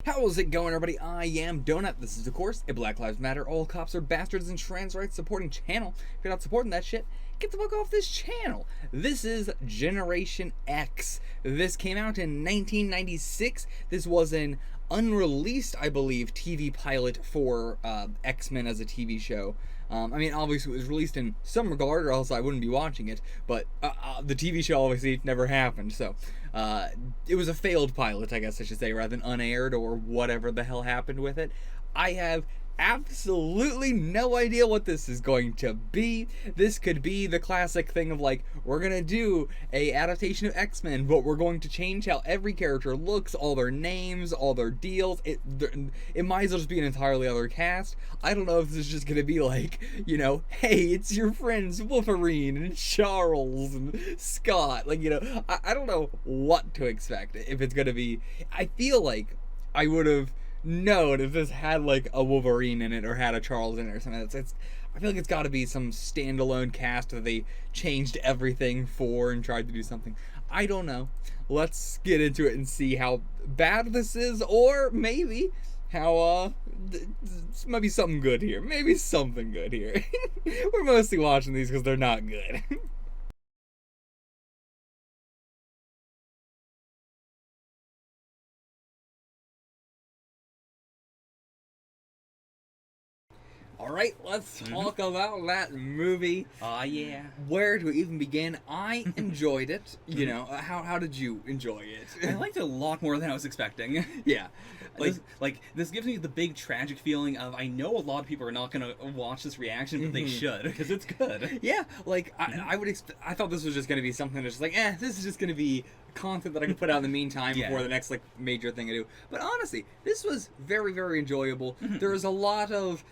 How's it going, everybody? I am Donut. This is, of course, a Black Lives Matter, All Cops Are Bastards, and Trans Rights supporting channel. If you're not supporting that shit, get the fuck off this channel. This is Generation X. This came out in 1996. This was an unreleased, I believe, TV pilot for X-Men as a TV show. I mean, obviously it was released in some regard, or else I wouldn't be watching it, but the TV show obviously never happened, so it was a failed pilot, I guess I should say, rather than unaired or whatever the hell happened with it. I have absolutely no idea what this is going to be. This could be the classic thing of like, we're gonna do a adaptation of X-Men, but we're going to change how every character looks, all their names, all their deals. It might as well just be an entirely other cast. I don't know if this is just gonna be like, you know, hey, it's your friends Wolverine and Charles and Scott. Like, you know, I don't know what to expect. If it's gonna be, I feel like I would have known if this had like a Wolverine in it or had a Charles in it or something. I feel like it's got to be some standalone cast that they changed everything for and tried to do something. I don't know. Let's get into it and see how bad this is, or maybe how might be something good here. Maybe something good here. We're mostly watching these because they're not good. Alright, let's talk about that movie. Yeah. Where to even begin? I enjoyed it. You know, how did you enjoy it? I liked it a lot more than I was expecting. Yeah. This gives me the big tragic feeling of, I know a lot of people are not going to watch this reaction, but they should, because it's good. Yeah, like, I thought this was just going to be something that's just like, this is just going to be content that I can put out in the meantime before the next, like, major thing I do. But honestly, this was very, very enjoyable. There was a lot of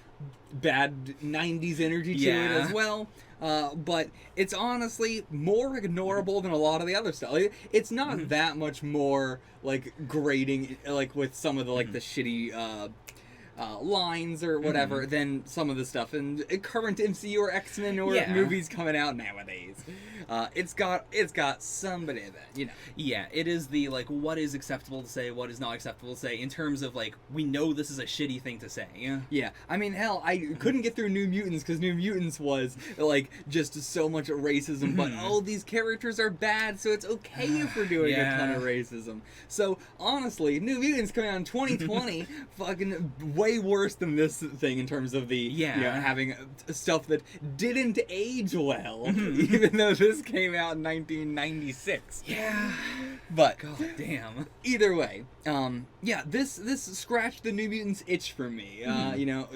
bad 90s energy to it as well, but it's honestly more ignorable than a lot of the other stuff. Like, it's not that much more like grating, like with some of the like the shitty lines or whatever than some of the stuff in current MCU or X-Men or movies coming out nowadays. It's got somebody that, you know. Yeah, it is the, like, what is acceptable to say, what is not acceptable to say, in terms of, like, we know this is a shitty thing to say. Yeah, I mean, hell, I couldn't get through New Mutants because New Mutants was, like, just so much racism, but, oh, these characters are bad, so it's okay if we're doing a ton of racism. So, honestly, New Mutants coming out in 2020, fucking way worse than this thing in terms of the, you know, having stuff that didn't age well, even though this came out in 1996. Yeah. But god damn. Either way, yeah, this scratched the New Mutants itch for me. You know,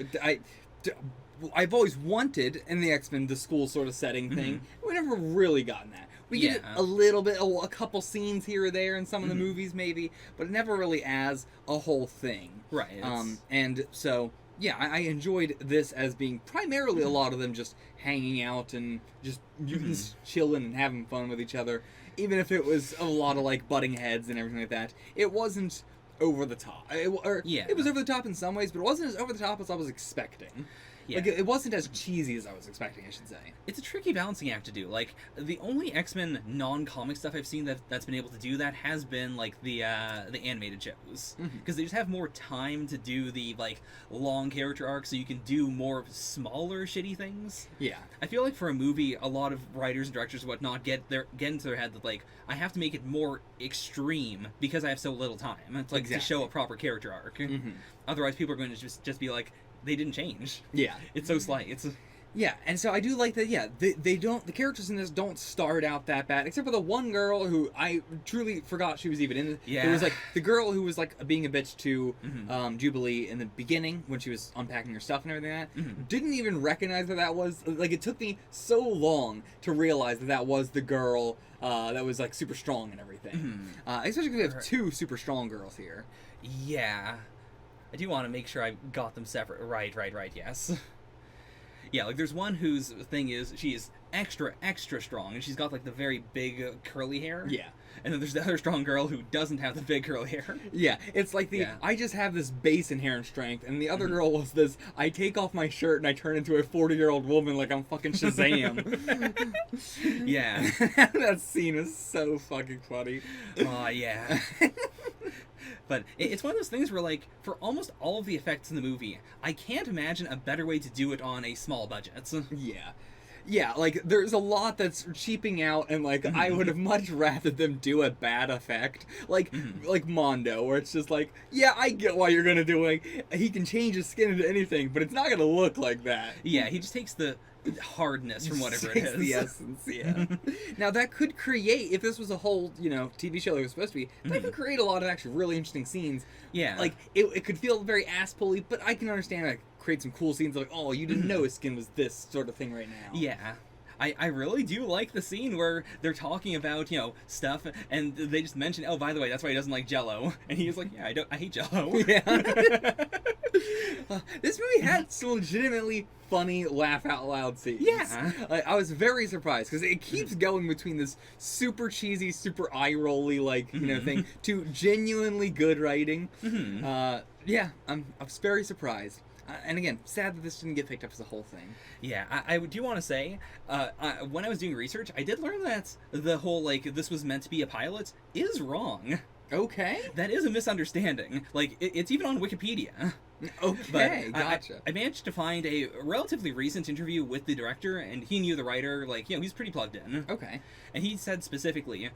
I've always wanted in the X-Men the school sort of setting thing. We never really gotten that. We get it a little bit, a couple scenes here or there in some of the movies maybe, but never really as a whole thing. Right. And so, yeah, I enjoyed this as being primarily a lot of them just hanging out and just mutants chilling and having fun with each other. Even if it was a lot of, like, butting heads and everything like that, it wasn't over the top. It was over the top in some ways, but it wasn't as over the top as I was expecting. Yeah. Like, it wasn't as cheesy as I was expecting, I should say. It's a tricky balancing act to do. Like, the only X-Men non-comic stuff I've seen that's been able to do that has been, like, the animated shows. Because they just have more time to do the, like, long character arcs, so you can do more smaller shitty things. Yeah. I feel like for a movie, a lot of writers and directors and whatnot get into their head that, like, I have to make it more extreme because I have so little time. It's like to show a proper character arc. Otherwise, people are going to just be like, they didn't change. Yeah. It's so slight. Yeah, and so I do like that, they don't, the characters in this don't start out that bad, except for the one girl who I truly forgot she was even in it. Yeah. It was like, the girl who was like being a bitch to Jubilee in the beginning, when she was unpacking her stuff and everything like that, didn't even recognize that was, like, it took me so long to realize that was the girl that was, like, super strong and everything. Especially because we have two super strong girls here. Yeah. I do want to make sure I got them separate. Right, yes. Yeah, like, there's one whose thing is, she is extra, extra strong, and she's got, like, the very big, curly hair. Yeah. And then there's the other strong girl who doesn't have the big curly hair. Yeah, it's like I just have this base inherent strength, and the other girl was this, I take off my shirt and I turn into a 40-year-old woman like I'm fucking Shazam. Yeah. That scene is so fucking funny. Yeah. But it's one of those things where, like, for almost all of the effects in the movie, I can't imagine a better way to do it on a small budget. Yeah. Yeah, like, there's a lot that's cheaping out, and, like, I would have much rather them do a bad effect. Like Mondo, where it's just like, yeah, I get why you're gonna do it. He can change his skin into anything, but it's not gonna look like that. Yeah, he just takes the hardness from whatever it Takes is. the essence, yeah. Now, that could create, if this was a whole, TV show that was supposed to be, that could create a lot of actually really interesting scenes. Yeah. Like, it could feel very ass-pulley, but I can understand, like, create some cool scenes like, oh, you didn't know his skin was this sort of thing right now. Yeah. I really do like the scene where they're talking about, stuff, and they just mention, oh, by the way, that's why he doesn't like Jell-O. And he's like, yeah, I hate Jell-O. Yeah. This movie had some legitimately funny laugh-out-loud scenes. Yeah. I was very surprised, because it keeps going between this super cheesy, super eye-rolly, thing, to genuinely good writing. Yeah, I was very surprised. And again, sad that this didn't get picked up as a whole thing. Yeah, I do want to say, when I was doing research, I did learn that the whole, this was meant to be a pilot is wrong. Okay. That is a misunderstanding. Like, it's even on Wikipedia. Okay, But gotcha. I managed to find a relatively recent interview with the director, and he knew the writer, he's pretty plugged in. Okay. And he said specifically,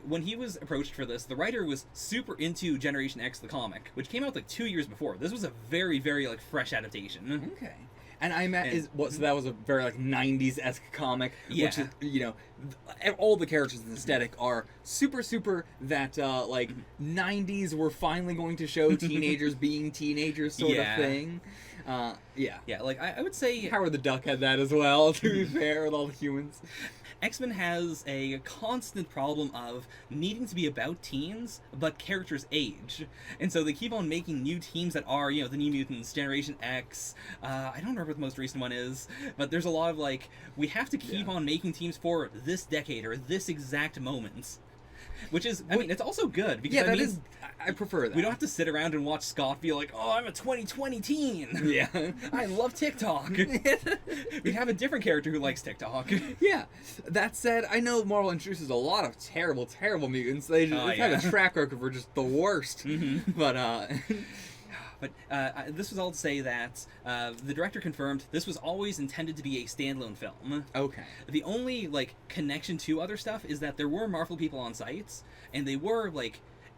when he was approached for this, the writer was super into Generation X, the comic, which came out 2 years before. This was a very, very Mm-hmm. fresh adaptation. Okay. And I met so that was a very 90s-esque comic, which is, all the characters and aesthetic are super that 90s we're finally going to show teenagers being teenagers sort of thing. Yeah. Yeah, I would say Howard the Duck had that as well, to be fair, with all the humans. X-Men has a constant problem of needing to be about teens, but characters age. And so they keep on making new teams that are, the New Mutants, Generation X. I don't remember what the most recent one is, but there's a lot of, we have to keep on making teams for this decade or this exact moment. Which is, it's also good, because that means I prefer that. we don't have to sit around and watch Scott feel like, oh, I'm a 2020 teen. Yeah. I love TikTok. We have a different character who likes TikTok. Yeah. That said, I know Marvel introduces a lot of terrible mutants. They have a track record for just the worst. But, But this was all to say that the director confirmed this was always intended to be a standalone film. Okay. The only, connection to other stuff is that there were Marvel people on sites, and they were,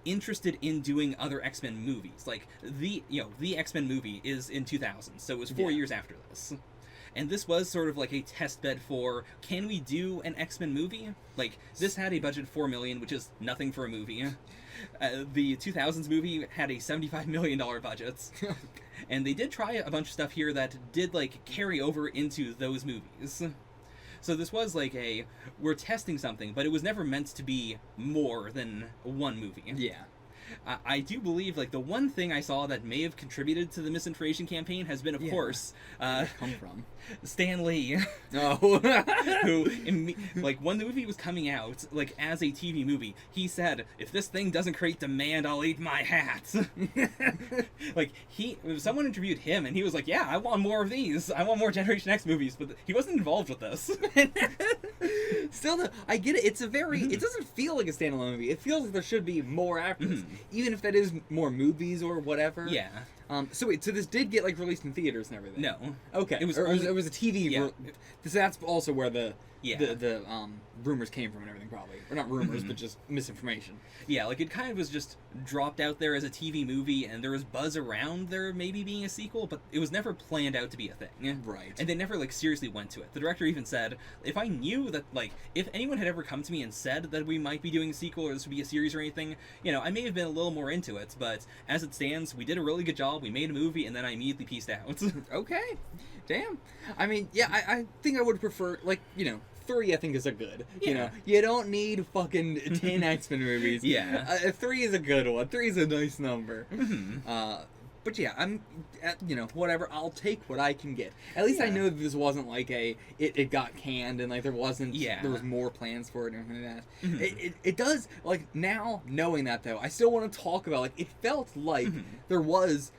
interested in doing other X-Men movies. The X-Men movie is in 2000, so it was 4 years after this. And this was sort of a test bed for, can we do an X-Men movie? This had a budget of $4 million, which is nothing for a movie. The 2000s movie had a $75 million budget. And they did try a bunch of stuff here that did, carry over into those movies. So this was we're testing something, but it was never meant to be more than one movie. Yeah. I do believe, the one thing I saw that may have contributed to the misinformation campaign has been, of course, Where'd it come from? Stan Lee. Oh. Who, when the movie was coming out, as a TV movie, he said, if this thing doesn't create demand, I'll eat my hat. Someone interviewed him, and he was like, yeah, I want more of these. I want more Generation X movies, but he wasn't involved with this. Still, though, I get it. It's a very... It doesn't feel like a standalone movie. It feels like there should be more after this. Even if that is more movies or whatever. Yeah. So this did get released in theaters and everything. No. Okay. It was a TV. Yeah. So that's also where the Yeah. the rumors came from and everything, probably. Or not rumors, but just misinformation. Yeah, it kind of was just dropped out there as a TV movie, and there was buzz around there maybe being a sequel, but it was never planned out to be a thing. Right. And they never, seriously went to it. The director even said, if I knew that, if anyone had ever come to me and said that we might be doing a sequel or this would be a series or anything, I may have been a little more into it, but as it stands, we did a really good job, we made a movie, and then I immediately pieced out. Okay. Damn. I think I would prefer, 3 I think is a good. Yeah. You don't need fucking 10 X-Men movies. Yeah. 3 is a good one. 3 is a nice number. But yeah, I'm, whatever. I'll take what I can get. At least I know that this wasn't it got canned and there wasn't, there was more plans for it and everything like that. It does, now knowing that though, I still want to talk about, it felt like there was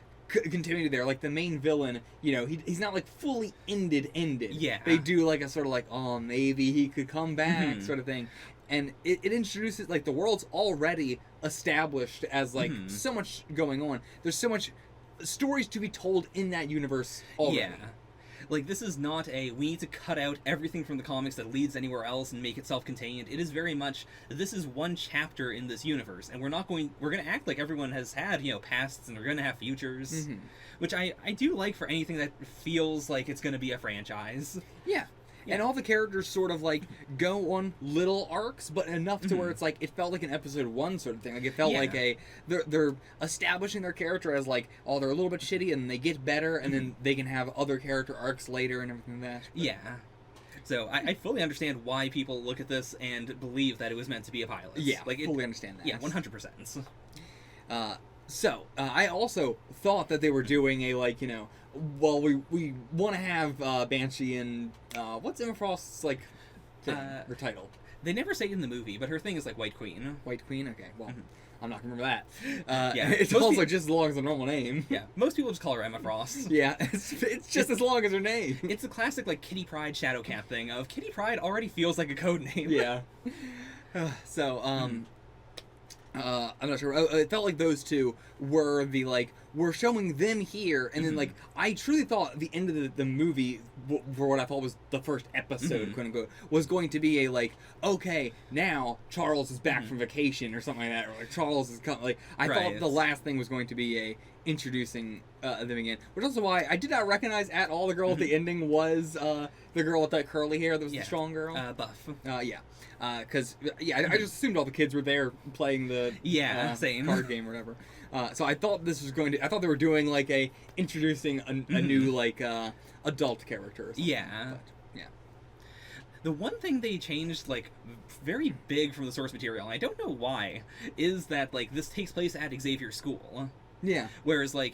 continuity there, the main villain, he's not fully ended. Yeah. They do a sort of maybe he could come back sort of thing. And it introduces, the world's already established as like Mhm. so much going on. There's so much stories to be told in that universe already. Yeah. Like, this is not a, we need to cut out everything from the comics that leads anywhere else and make it self-contained. It is very much, this is one chapter in this universe, and we're going to act like everyone has had, pasts, and we're going to have futures. Mhm. Which I do like for anything that feels like it's going to be a franchise. Yeah. And all the characters sort of like go on little arcs, but enough to where it's like it felt like an episode 1 sort of thing. Like it felt like they're establishing their character as like, oh, they're a little bit shitty and they get better, and then they can have other character arcs later and everything like that. But, Yeah. So I fully understand why people look at this and believe that it was meant to be a pilot. Yeah, like fully understand that. Yeah, 100%. So I also thought that they were doing a like, well, we want to have Banshee and what's Emma Frost's like thing, her title? They never say it in the movie, but her thing is like White Queen. White Queen. Okay, well, I'm not gonna remember that. Yeah, it's most also peop- just as long as a normal name. Yeah, most people just call her Emma Frost. Yeah, it's just as long as her name. It's the classic like Kitty Pryde Shadowcat thing of Kitty Pryde already feels like a code name. Yeah. So I'm not sure. It felt like those two were the like we're showing them here, and then like I truly thought the end of the movie, for what I thought was the first episode, quote unquote, was going to be a like, okay, now Charles is back from vacation or something like that, or like Charles is coming. Like I thought the last thing was going to be a introducing them again, which is also why I did not recognize at all the girl at the ending was the girl with that curly hair that was the strong girl. Buff. Yeah. Because I just assumed all the kids were there playing the same card game or whatever. So I thought this was going to. I thought they were doing like introducing a new like adult character. Or something. Yeah. But, yeah. The one thing they changed like very big from the source material, and I don't know why, is that like this takes place at Xavier School. Yeah. Whereas like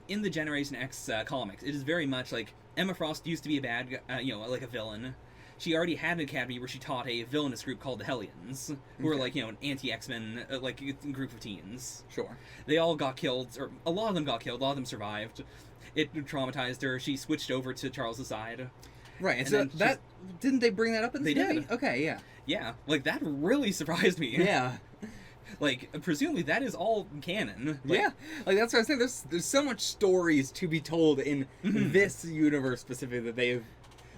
in the Generation X comics, it is very much like Emma Frost used to be a bad, like a villain. She already had an academy where she taught a villainous group called the Hellions, who were like, an anti-X-Men, like group of teens. Sure. They all got killed, or a lot of them got killed, a lot of them survived. It traumatized her. She switched over to Charles' side. Right, and And so then that didn't they bring that up in They this movie? did. Okay, yeah. Yeah, like that really surprised me. Yeah. Like, presumably that is all canon. Like, Yeah, like that's what I was saying. There's so much stories to be told in this universe specifically that they've,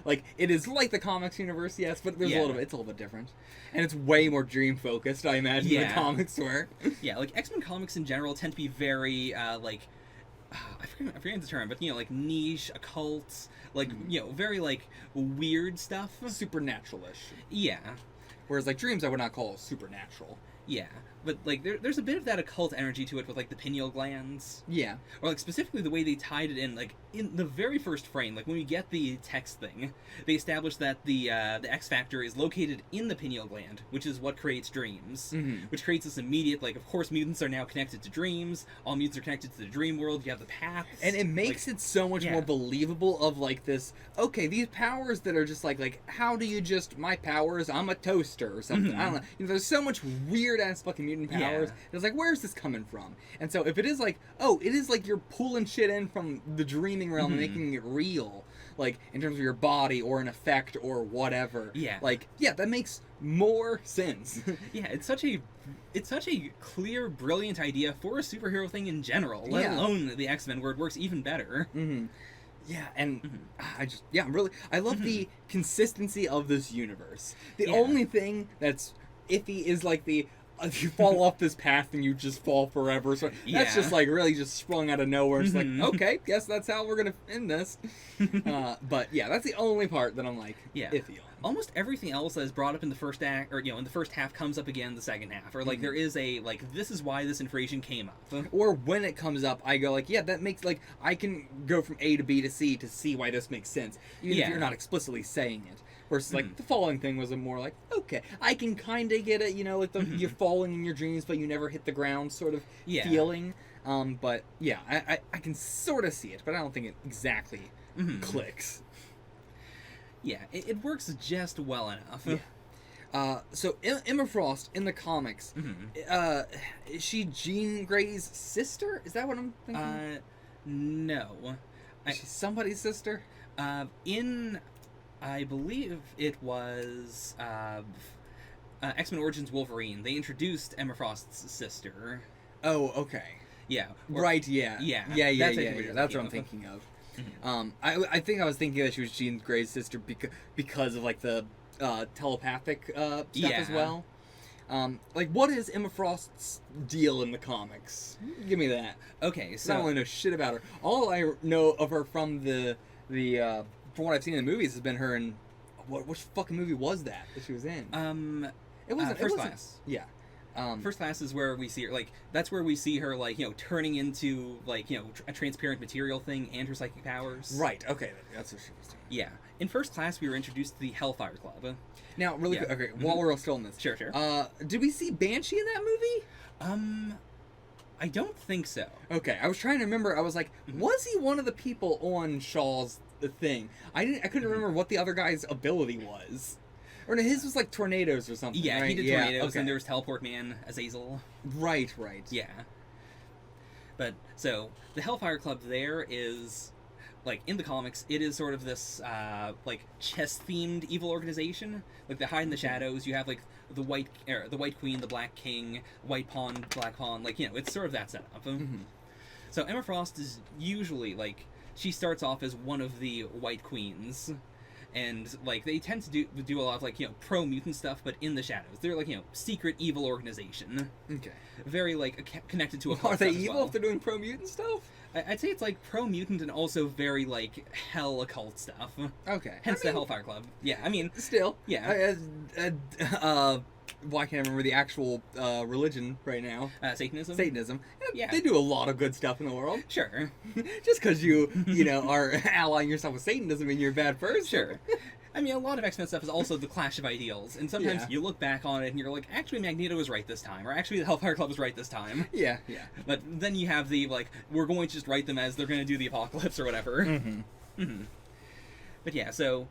like, it is like the comics universe, yes, but there's it's a little bit different, and it's way more dream focused, I imagine, than the comics were. Yeah, like X-Men comics in general tend to be very like I forget the term, but like niche, occult, like very like weird stuff. Supernatural-ish. Yeah. Whereas like dreams, I would not call supernatural. Yeah, but like there's a bit of that occult energy to it with like the pineal glands. Yeah. Or like specifically the way they tied it in, like in the very first frame, like when we get the text thing, they establish that the X Factor is located in the pineal gland, which is what creates dreams. Which creates this immediate, like, of course mutants are now connected to dreams, all mutants are connected to the dream world, you have the paths. And it makes it so much more believable of like this, okay, these powers that are just like how do you just, my powers, I'm a toaster or something. I don't know. There's so much weird ass fucking mutant powers. It's like, where's this coming from? And so if it is like, oh, it is like you're pulling shit in from the dreaming realm and making it real, like in terms of your body or an effect or whatever. Yeah. Like, yeah, that makes more sense. Yeah, it's such a clear, brilliant idea for a superhero thing in general, let alone the X-Men, where it works even better. Yeah, and I love the consistency of this universe. The only thing that's iffy is like you fall off this path and you just fall forever. So that's just like really just sprung out of nowhere. It's like, okay, guess that's how we're gonna end this. But yeah, that's the only part that I'm like iffy on. Almost everything else that is brought up in the first act, or in the first half, comes up again in the second half, or like there is a like this is why this information came up. Or when it comes up, I go like, yeah, that makes like I can go from A to B to C to see why this makes sense, even if you're not explicitly saying it. Versus like the falling thing was a more like, okay, I can kind of get it, like the you're falling in your dreams but you never hit the ground sort of feeling. But yeah, I can sort of see it, but I don't think it exactly clicks. Yeah, it works just well enough. Yeah. So Emma Frost in the comics, is she Jean Grey's sister? Is that what I'm thinking? No. Is she somebody's sister? I believe it was X-Men Origins Wolverine, they introduced Emma Frost's sister. Oh, okay. Yeah. Right, yeah. Yeah, Yeah, yeah, that's yeah, what yeah. you're That's what I'm thinking thinking of. I think I was thinking that she was Jean Grey's sister because of, like, the telepathic stuff as Yeah. well. Like, what is Emma Frost's deal in the comics? Give me that. Okay, I don't so really know shit about her. All I know of her from the from what I've seen in the movies has been her in which fucking movie was that she was in? It wasn't First it wasn't, Class. Yeah. First Class is where we see her, like, that's where we see her, like, turning into, like, a transparent material thing and her psychic powers. Right. Okay. That's what she was doing. Yeah. In First Class, we were introduced to the Hellfire Club. Now, really Yeah. quick. Okay. While we're still in this. Sure, sure. Did we see Banshee in that movie? I don't think so. Okay. I was trying to remember. I was like, was he one of the people on Shaw's thing? I couldn't remember what the other guy's ability was. Or no, his was like tornadoes or something. Yeah, right? he did tornadoes, Okay. and there was Teleport Man, Azazel. Right. Yeah. But, so, the Hellfire Club there is, like, in the comics, it is sort of this, like, chess-themed evil organization. Like, they hide in the shadows. You have, like, the White Queen, the Black King, White Pawn, Black Pawn. Like, it's sort of that setup. So, Emma Frost is usually, like, she starts off as one of the White Queens. And, like, they tend to do a lot of, like, pro-mutant stuff, but in the shadows. They're, like, secret evil organization. Okay. Very, like, connected to a Are they stuff as evil well. if they're doing pro mutant stuff? I'd say it's, like, pro-mutant and also very, like, hell occult stuff. Okay. Hence I mean, the Hellfire Club. Yeah, I mean, Still. Yeah. Why can't I remember the actual religion right now? Satanism? Satanism. Yeah. They do a lot of good stuff in the world. Sure. Just because you are allying yourself with Satan doesn't mean you're a bad person. Sure. I mean, a lot of X-Men stuff is also the clash of ideals, and sometimes Yeah. you look back on it and you're like, actually Magneto was right this time, or actually the Hellfire Club was right this time. Yeah, yeah. But then you have the, like, we're going to just write them as they're going to do the apocalypse or whatever. But yeah, so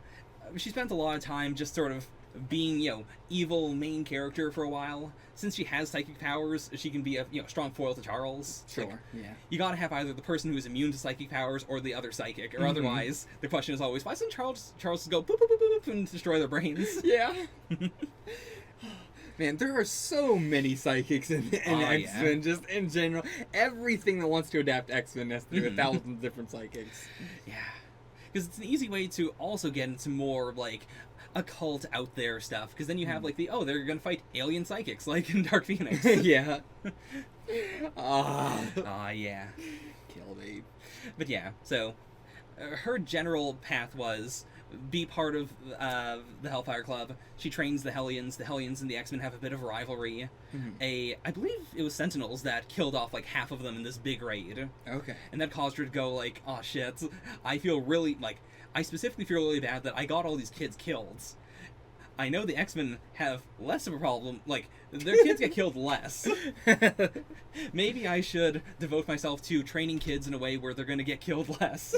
she spent a lot of time just sort of being, evil main character for a while. Since she has psychic powers, she can be a, strong foil to Charles. Sure, Like, yeah. you gotta have either the person who is immune to psychic powers or the other psychic, or otherwise, the question is always, why doesn't Charles just go boop, boop, boop, boop, boop, and destroy their brains? Yeah. Man, there are so many psychics in X-Men, just in general. Everything that wants to adapt X-Men has to do with thousands of different psychics. Yeah. Because it's an easy way to also get into more, like, occult out there stuff, because then you have, like, they're gonna fight alien psychics, like in Dark Phoenix. Yeah. Yeah. Kill me. But yeah, so her general path was be part of the Hellfire Club. She trains the Hellions. The Hellions and the X-Men have a bit of a rivalry. I believe it was Sentinels that killed off like half of them in this big raid. Okay. And that caused her to go like, oh shit, I specifically feel really bad that I got all these kids killed. I know the X-Men have less of a problem, like, their kids get killed less. Maybe I should devote myself to training kids in a way where they're gonna get killed less.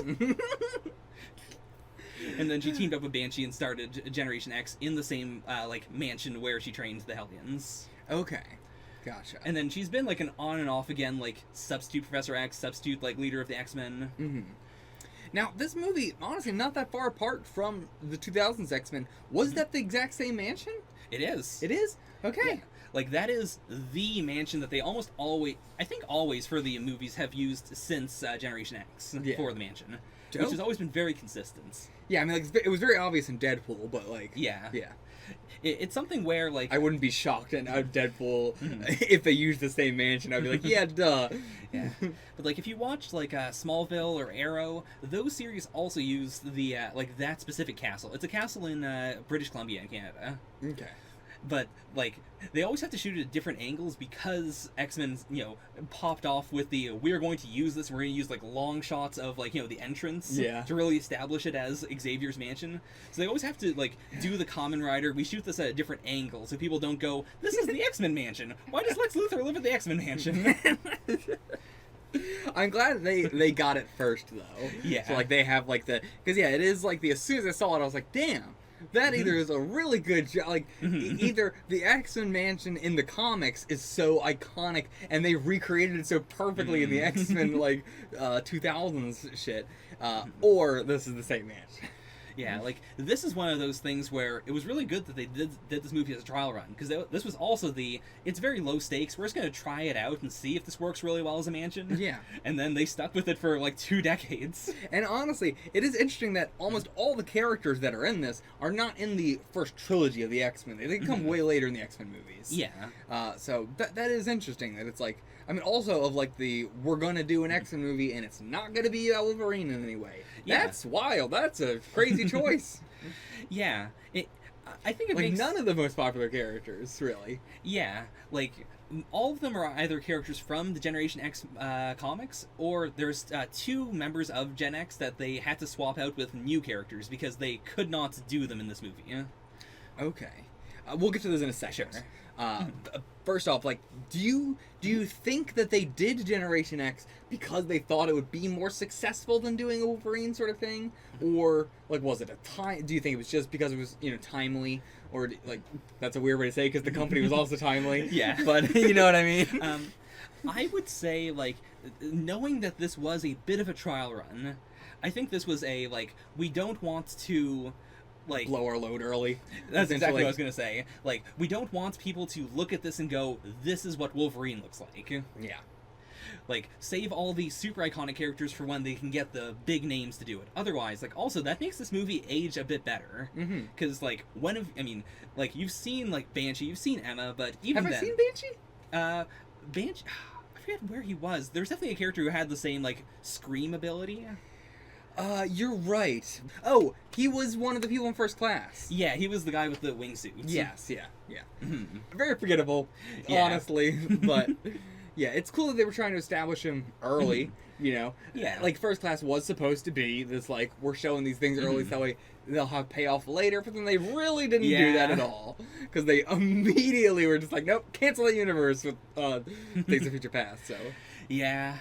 And then she teamed up with Banshee and started Generation X in the same, mansion where she trained the Hellions. Okay. Gotcha. And then she's been, like, an on and off again, like, substitute Professor X, substitute, like, leader of the X-Men. Now, this movie, honestly, not that far apart from the 2000s X-Men. Was that the exact same mansion? It is. It is? Okay. Yeah. Like, that is the mansion that they almost always, I think always for the movies, have used since Generation X for the mansion. Dope. Which has always been very consistent. Yeah, I mean, like, it was very obvious in Deadpool, but, like... Yeah. Yeah. It's something where, like... I wouldn't be shocked at Deadpool if they used the same mansion. I'd be like, yeah, duh. Yeah. But, like, if you watch, like, Smallville or Arrow, those series also use the, that specific castle. It's a castle in British Columbia in Canada. Okay. But, like, they always have to shoot it at different angles because X-Men, popped off with the, we're going to use this, we're going to use, like, long shots of, like, the entrance to really establish it as Xavier's mansion. So they always have to, like, do the Kamen Rider, we shoot this at a different angle so people don't go, this is the X-Men mansion. Why does Lex Luthor live at the X-Men mansion? I'm glad they got it first, though. Yeah. So, like, they have, like, the... Because, yeah, it is, like, as soon as I saw it, I was like, damn. That either is a really good job, like, either the X-Men mansion in the comics is so iconic, and they recreated it so perfectly in the X-Men, 2000s shit, or this is the same mansion. Yeah, like this is one of those things where it was really good that they did this movie as a trial run, because this was also it's very low stakes. We're just gonna try it out and see if this works really well as a mansion. Yeah. And then they stuck with it for like 2 decades. And honestly, it is interesting that almost all the characters that are in this are not in the first trilogy of the X-Men. They come way later in the X-Men movies. Yeah. So that is interesting that it's like, I mean, also of like we're gonna do an X-Men movie and it's not gonna be Wolverine in any way. Yeah. That's wild. That's a crazy choice. Yeah. I think it Like makes none of the most popular characters, really. Yeah, like all of them are either characters from the Generation X comics, or there's 2 members of Gen X that they had to swap out with new characters because they could not do them in this movie. Yeah? Okay. We'll get to those in a second. Sure. First off, like, do you think that they did Generation X because they thought it would be more successful than doing a Wolverine sort of thing, or like was it a time? Do you think it was just because it was timely, or like that's a weird way to say because the company was also timely? Yeah, but you know what I mean. I would say like knowing that this was a bit of a trial run, I think this was we don't want to. Like blow our load early. That's exactly what I was gonna say. Like, we don't want people to look at this and go, "This is what Wolverine looks like." Yeah. Like, save all these super iconic characters for when they can get the big names to do it. Otherwise, like, also that makes this movie age a bit better. Because you've seen like Banshee, you've seen Emma, but even have then, I seen Banshee? Banshee. I forget where he was. There's definitely a character who had the same like scream ability. You're right. Oh, he was one of the people in First Class. Yeah, he was the guy with the wingsuit. Yes, yeah. Very forgettable, Yeah. honestly, but yeah, it's cool that they were trying to establish him early, Yeah. Like First Class was supposed to be this, like, we're showing these things early so that way they'll have payoff later, but then they really didn't do that at all, because they immediately were just like, nope, cancel the universe with Days of Future Past, so. Yeah.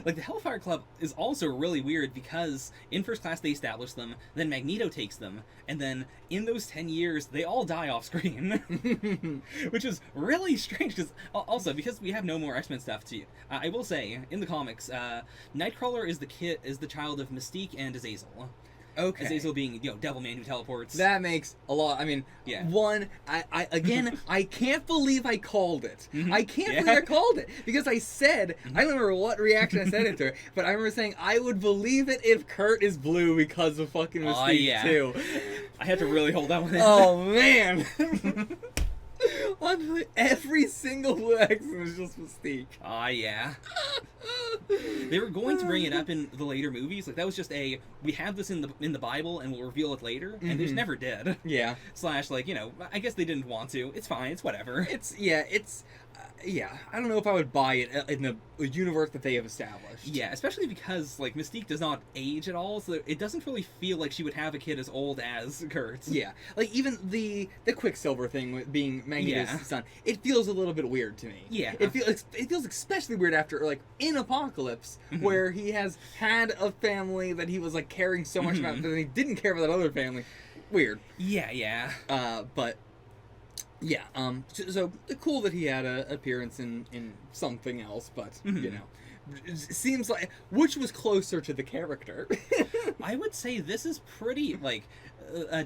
Like, the Hellfire Club is also really weird because in First Class they establish them, then Magneto takes them, and then in those 10 years they all die off screen. Which is really strange, because also, because we have no more X-Men stuff to I will say, in the comics, Nightcrawler is the child of Mystique and Azazel. Okay. Azazel being, Devilman who teleports. That makes a lot. I mean, Yeah. one, I can't believe I called it. I can't Yeah. believe I called it because I said, I don't remember what reaction I said it to, but I remember saying I would believe it if Kurt is blue because of fucking Mystique yeah. too. I had to really hold that one in. Oh man. Honestly, every single blue X-Men is just Mystique. Yeah. They were going to bring it up in the later movies. Like, that was just we have this in the Bible and we'll reveal it later, and they just never did. Yeah. / I guess they didn't want to. It's fine. It's whatever. Yeah, I don't know if I would buy it in the universe that they have established. Yeah, especially because, like, Mystique does not age at all, so it doesn't really feel like she would have a kid as old as Kurt. Yeah, like, even the Quicksilver thing with being Magneto's son, it feels a little bit weird to me. Yeah. It feels especially weird after, like, in Apocalypse, where he has had a family that he was, like, caring so much about, but then he didn't care about that other family. Weird. Yeah. But... yeah, so cool that he had an appearance in something else, but, it seems like, which was closer to the character? I would say this is pretty, like,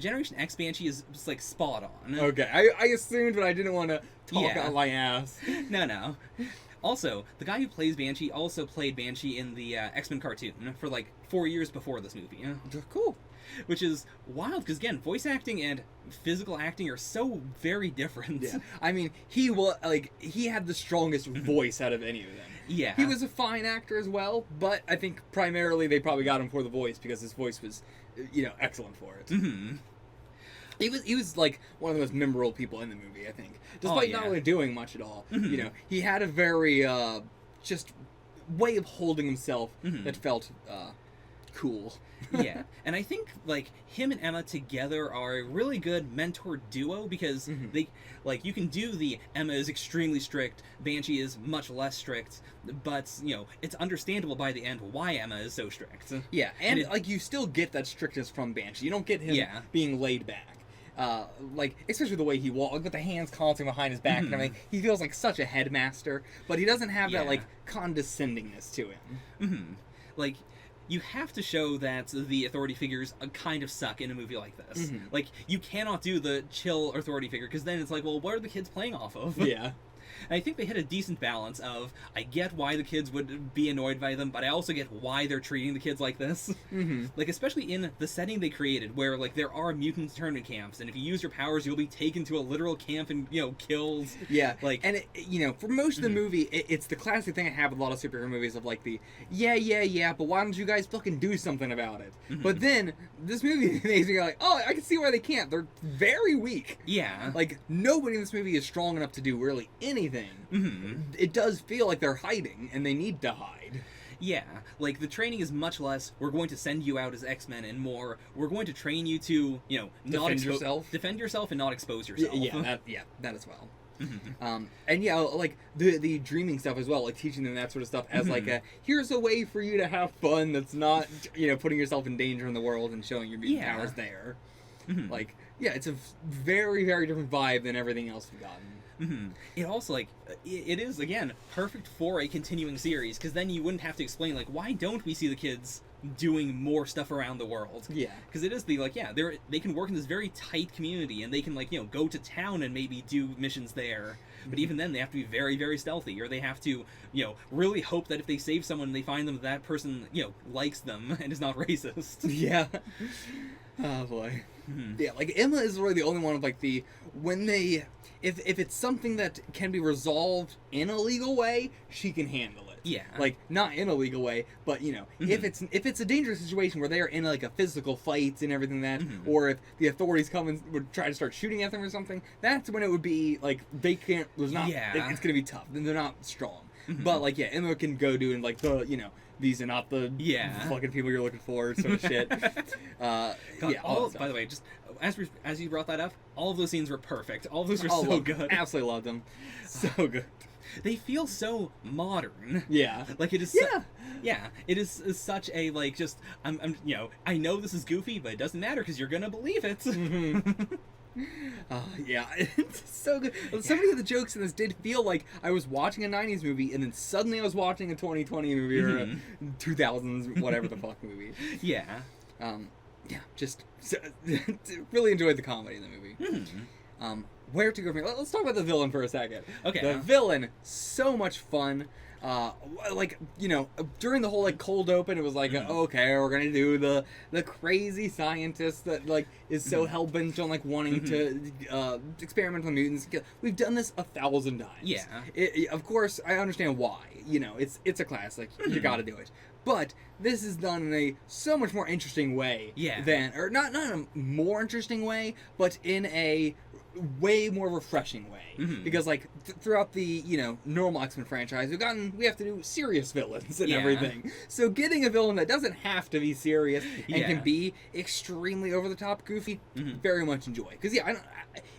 Generation X Banshee is just, like, spot on. Okay, I assumed, but I didn't want to talk out my ass. No. Also, the guy who plays Banshee also played Banshee in the X-Men cartoon for, like, 4 years before this movie. Cool. Which is wild, because again, voice acting and physical acting are so very different. Yeah. I mean, he had the strongest voice out of any of them. Yeah. He was a fine actor as well, but I think primarily they probably got him for the voice because his voice was, excellent for it. He was like one of the most memorable people in the movie, I think. Despite not really doing much at all. He had a very just way of holding himself that felt cool. Yeah, and I think, like, him and Emma together are a really good mentor duo because they, like, you can do the Emma is extremely strict, Banshee is much less strict, but, it's understandable by the end why Emma is so strict. Yeah, and you still get that strictness from Banshee. You don't get him being laid back. Especially the way he walks, with the hands constantly behind his back and everything. He feels like such a headmaster, but he doesn't have that, like, condescendingness to him. Like, you have to show that the authority figures kind of suck in a movie like this. Like, you cannot do the chill authority figure, because then it's like, well, what are the kids playing off of? Yeah. And I think they hit a decent balance of, I get why the kids would be annoyed by them, but I also get why they're treating the kids like this. Like, especially in the setting they created, where, like, there are mutant internment camps, and if you use your powers, you'll be taken to a literal camp and, you know, killed. Yeah, Like, and you know, for most of the movie, it's the classic thing I have with a lot of superhero movies of like the yeah, but why don't you guys fucking do something about it? But then this movie makes me go like, oh, I can see why they can't. They're very weak. yeah. Like nobody in this movie is strong enough to do really anything. It does feel like they're hiding, and they need to hide. Yeah, like, the training is much less, we're going to send you out as X-Men, and more, we're going to train you to, you know, defend yourself and not expose yourself. That as well. And yeah, like the dreaming stuff as well, like teaching them that sort of stuff as like a here's a way for you to have fun that's not, you know, putting yourself in danger in the world and showing your mutant powers there. Like, yeah, it's a very, very different vibe than everything else we've gotten. It also, like, it is, again, perfect for a continuing series, because then you wouldn't have to explain, like, why don't we see the kids doing more stuff around the world? Yeah. Because it is the, like, yeah, they can work in this very tight community, and they can, like, you know, go to town and maybe do missions there. But even then, they have to be very, very stealthy, or they have to, you know, really hope that if they save someone, they find them that person, you know, likes them and is not racist. Yeah. Oh, boy. Yeah, like, Emma is really the only one of, like, the... When they... If it's something that can be resolved in a legal way, she can handle it. Yeah. Like, not in a legal way, but, you know, if it's a dangerous situation where they are in, like, a physical fight and everything that, or if the authorities come and would try to start shooting at them or something, that's when it would be, like, they can't... There's not... Yeah. It's gonna be tough. Then they're not strong. But, like, yeah, Emma can go doing, like, the, you know... These are not the fucking people you're looking for, sort of shit. God, yeah. By the way, just as you brought that up, all of those scenes were perfect. All of those were so good. Absolutely loved them. So good. They feel so modern. Yeah. Like, it is. It is such a, like, just I'm you know, I know this is goofy, but it doesn't matter because you're gonna believe it. Yeah, it's so good. So many of the jokes in this did feel like I was watching a 90s movie, and then suddenly I was watching a 2020 movie or a 2000s, whatever the fuck movie. Yeah. Yeah, just really enjoyed the comedy in the movie. Where to go from here? Let's talk about the villain for a second. Okay. The villain, so much fun. Like, you know, during the whole, like, cold open, it was like, okay, we're gonna do the crazy scientist that, like, is so hell-bent on, like, wanting to experiment on mutants. We've done this 1,000 times. Yeah. Of course, I understand why. You know, it's a classic. You gotta do it. But this is done in a so much more interesting way. Yeah. Than, or not in a more interesting way, but in a way more refreshing way. Because, like, throughout the, you know, normal X-Men franchise, we have to do serious villains and everything. So getting a villain that doesn't have to be serious and can be extremely over-the-top goofy, very much enjoy. Because, yeah,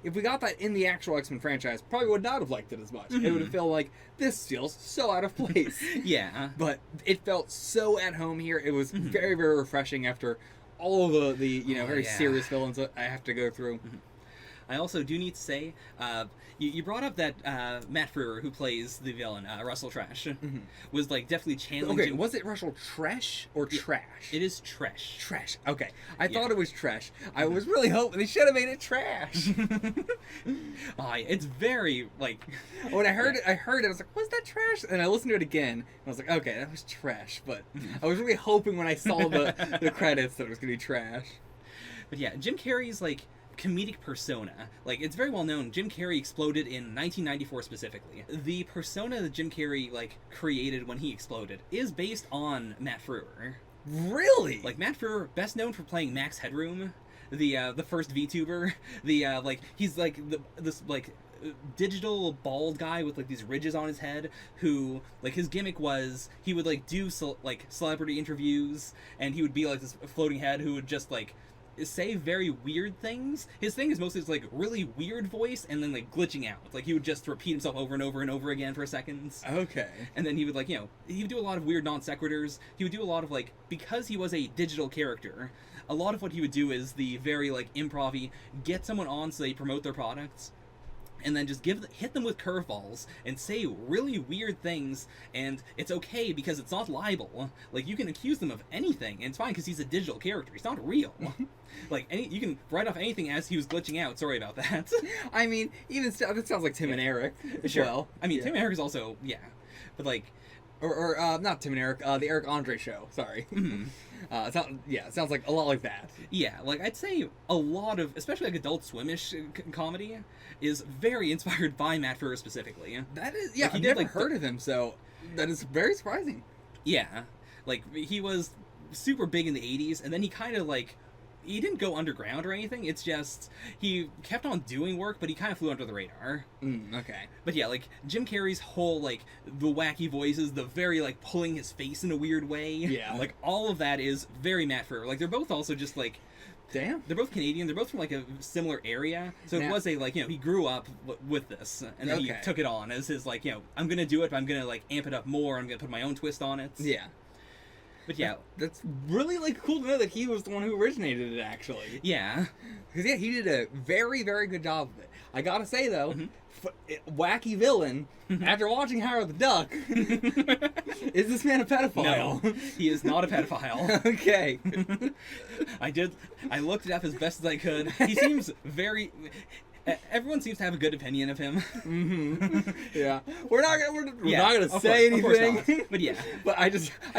if we got that in the actual X-Men franchise, probably would not have liked it as much. It would have felt like, this feels so out of place. Yeah. But it felt so at home here. It was very, very refreshing after all of the you know, very serious villains that I have to go through. I also do need to say, you brought up that Matt Frewer, who plays the villain, Russell Trash, was, like, definitely channeling... Okay, was it Russell Trash or Trash? It is Trash. Trash. Okay. I thought it was Trash. I was really hoping they should have made it Trash. It's very, like... When I heard it, I was like, was that Trash? And I listened to it again, and I was like, okay, that was Trash. But I was really hoping when I saw the credits that it was going to be Trash. But yeah, Jim Carrey's, like, comedic persona, like, it's very well known. Jim Carrey exploded in 1994 specifically. The persona that Jim Carrey, like, created when he exploded is based on Matt Frewer. Really? Like, Matt Frewer, best known for playing Max Headroom, the first VTuber. Like, he's like this like digital bald guy with, like, these ridges on his head, who, like, his gimmick was he would, like, do like celebrity interviews, and he would be like this floating head who would just, like, say very weird things. His thing is mostly his, like, really weird voice and then, like, glitching out. Like, he would just repeat himself over and over and over again for seconds. Okay. And then he would, like, you know, he would do a lot of weird non sequiturs. He would do a lot of, like, because he was a digital character, a lot of what he would do is the very, like, improv-y, get someone on so they promote their products, and then just hit them with curveballs and say really weird things, and it's okay because it's not libel. Like, you can accuse them of anything, and it's fine because he's a digital character. He's not real. Like, you can write off anything as he was glitching out. Sorry about that. I mean, even still, that sounds like Tim and Eric as Sure. well. I mean, Yeah. Tim and Eric is also, but like, Or not Tim and Eric, the Eric Andre show. Sorry. It sounds like a lot like that. yeah, like, I'd say a lot of, especially like Adult Swim-ish comedy, is very inspired by Matt Ferrer specifically. That is, Like, he I've did, never like, heard of him, so that is very surprising. Yeah, like, he was super big in the 80s, and then he kind of, like, he didn't go underground or anything. It's just he kept on doing work, but he kind of flew under the radar. Okay. But yeah, like, Jim Carrey's whole, like, the wacky voices, the very, like, pulling his face in a weird way. Yeah. Like, all of that is very Matt Ferrer. Like, they're both also just, like, Damn. they're both Canadian. They're both from, like, a similar area. So it Now- was a, like, he grew up with this. And then he Okay. took it on as his, like, I'm going to do it, but I'm going to, like, amp it up more. I'm going to put my own twist on it. Yeah. But yeah. That's really, like, cool to know that he was the one who originated it, actually. Yeah. Because, yeah, he did a very, very good job of it. I gotta say, though, Mhm. wacky villain, after watching Howard the Duck, is this man a pedophile? No, he is not a pedophile. Okay. I looked it up as best as I could. He seems very. Everyone seems to have a good opinion of him. Yeah. We're not gonna of say course anything. not. But yeah, But I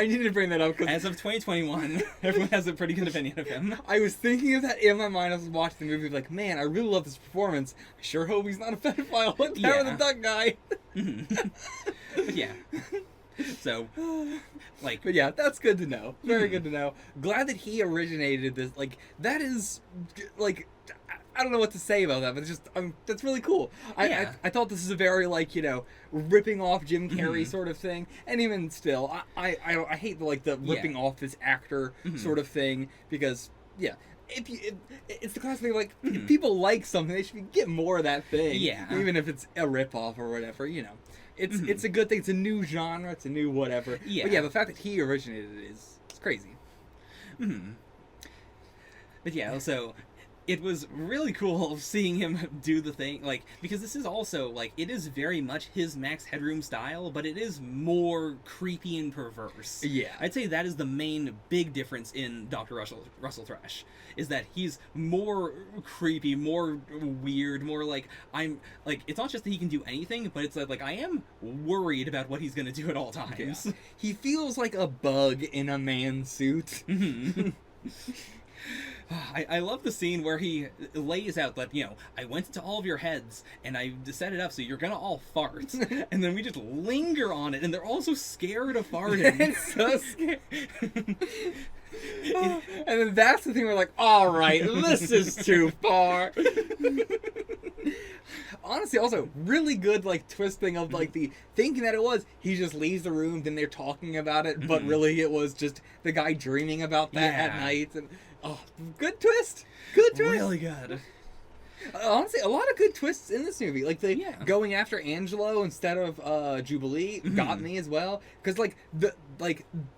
needed to bring that up because as of 2021, everyone has a pretty good opinion of him. I was thinking of that in my mind. I was watching the movie, like, man, I really love this performance. I sure hope he's not a pedophile like Howard the Yeah. Duck guy. But yeah, so like, But yeah, that's good to know. Very good to know. Glad that he originated this. Like, that is, like, I don't know what to say about that, but it's just, that's really cool. Yeah. I thought this is a very, like, ripping off Jim Carrey sort of thing. And even still, I hate the, like, the ripping off this actor sort of thing, because, yeah. It's the classic thing, like, if people like something, they should get more of that thing. Yeah. Even if it's a ripoff or whatever, It's a good thing. It's a new genre. It's a new whatever. Yeah. But yeah, the fact that he originated it is crazy. But yeah, so it was really cool seeing him do the thing, like, because this is also, like, it is very much his Max Headroom style, but it is more creepy and perverse. Yeah. I'd say that is the main big difference in Dr. Russell Thrash, is that he's more creepy, more weird, more like, it's not just that he can do anything, but it's like I am worried about what he's gonna do at all times. Yeah. He feels like a bug in a man suit. I love the scene where he lays out that, I went into all of your heads and I set it up so you're gonna all fart. And then we just linger on it and they're all so scared of farting. It's so scary. And then that's the thing we're like, all right, this is too far. Honestly, also really good like twisting of like the thinking that it was he just leaves the room, then they're talking about it, but really it was just the guy dreaming about that at Yeah. night. And good twist, good twist. Really good. Honestly, a lot of good twists in this movie. Like the Yeah. going after Angelo instead of Jubilee got me as well. Because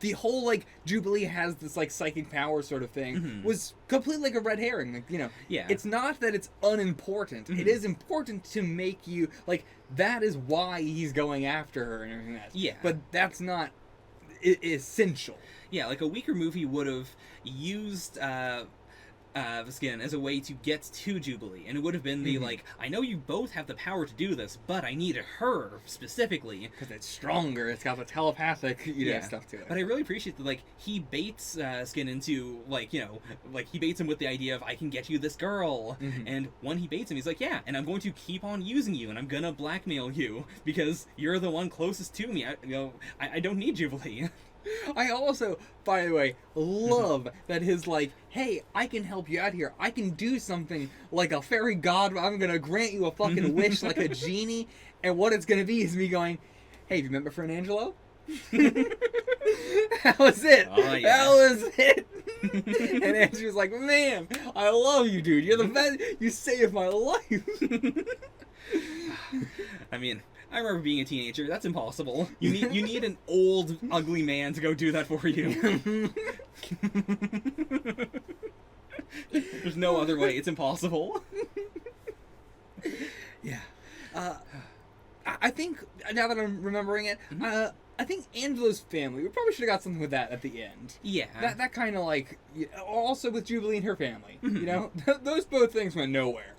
the whole like Jubilee has this like psychic power sort of thing was completely like a red herring. Like, Yeah. it's not that it's unimportant. It is important to make you like that is why he's going after her and everything else. Yeah. But that's not essential. Yeah, like a weaker movie would have used Skin as a way to get to Jubilee, and it would have been the like, I know you both have the power to do this, but I need her specifically. Because it's stronger. It's got the telepathic stuff to it. But I really appreciate that, like, he baits Skin into, like, he baits him with the idea of, I can get you this girl. And when he baits him, he's like, yeah, and I'm going to keep on using you, and I'm gonna blackmail you, because you're the one closest to me. I don't need Jubilee. I also, by the way, love that his like, hey, I can help you out here. I can do something like a fairy god. I'm gonna grant you a fucking wish like a genie. And what it's gonna be is me going, hey, do you remember Friend Angelo? That was it. Oh, yeah. That was it. And Andrew's like, man, I love you, dude. You're the best. You saved my life. I mean, I remember being a teenager. That's impossible. You need an old, ugly man to go do that for you. There's no other way. It's impossible. Yeah. Uh, I think now that I'm remembering it, Mhm. I think Angela's family. We probably should have got something with that at the end. Yeah. That kind of like also with Jubilee and her family. You Mhm. know, those both things went nowhere.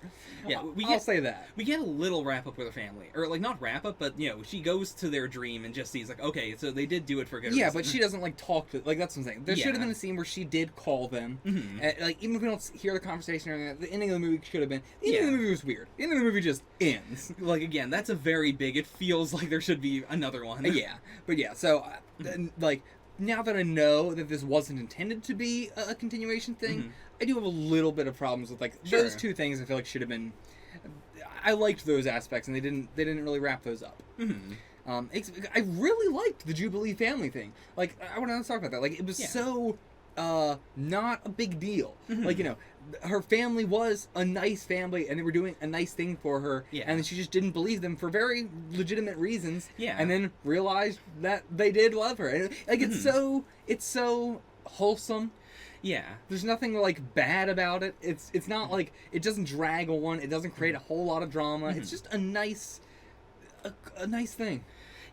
Yeah, I'll say that. We get a little wrap up with her family, or like not wrap up, but she goes to their dream and just sees like, okay, so they did do it for a good Yeah, reason. but she doesn't like talk to like that's what I'm saying. There should have Yeah. been a scene where she did call them. Mhm. Like even if we don't hear the conversation or anything, the ending of the movie should have been. The ending of Yeah. the movie was weird. The ending of the movie just ends. Like again, that's a very big. It feels like there should be another one. Yeah, but yeah. So like now that I know that this wasn't intended to be a continuation thing, Mhm. I do have a little bit of problems with like Sure. those two things. I feel like should have been. I liked those aspects, and they didn't really wrap those up. Mhm. I really liked the Jubilee family thing. Like, I want to talk about that. Like, it was Yeah. so not a big deal. Mhm. Like, her family was a nice family, and they were doing a nice thing for her. Yeah. And she just didn't believe them for very legitimate reasons. Yeah. And then realized that they did love her. And like, it's so wholesome. Yeah. There's nothing like bad about it. It's not like it doesn't drag on. It doesn't create a whole lot of drama. It's just a nice thing.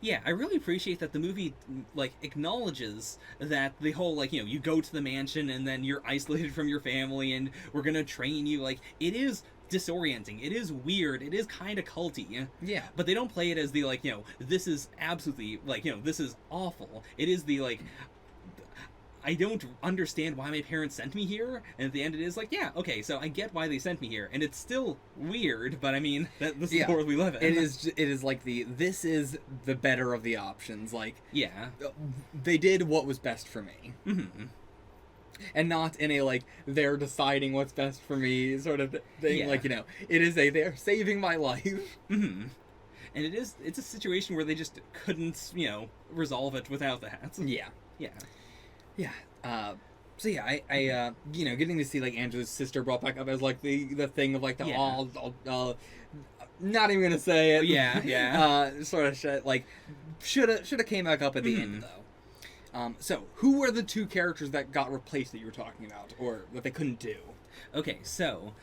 Yeah, I really appreciate that the movie like acknowledges that the whole like you go to the mansion and then you're isolated from your family and we're gonna train you. Like it is disorienting. It is weird. It is kind of culty. Yeah. But they don't play it as the like this is absolutely like this is awful. It is the like. I don't understand why my parents sent me here, and at the end it is like, yeah, okay, so I get why they sent me here, and it's still weird, but I mean, this is the world we live in. It is like this is the better of the options. Like, Yeah. they did what was best for me, Mm-hmm. and not in a like they're deciding what's best for me sort of thing. Yeah. Like it is a they're saving my life. Mm-hmm. And it's a situation where they just couldn't, resolve it without that. Yeah. Yeah. Yeah. So yeah, I getting to see like Angela's sister brought back up as like the thing of like the Yeah. not even gonna say it. Yeah, yeah. Sort of shit. Like shoulda came back up at the end though. So who were the two characters that got replaced that you were talking about, or that they couldn't do? Okay, so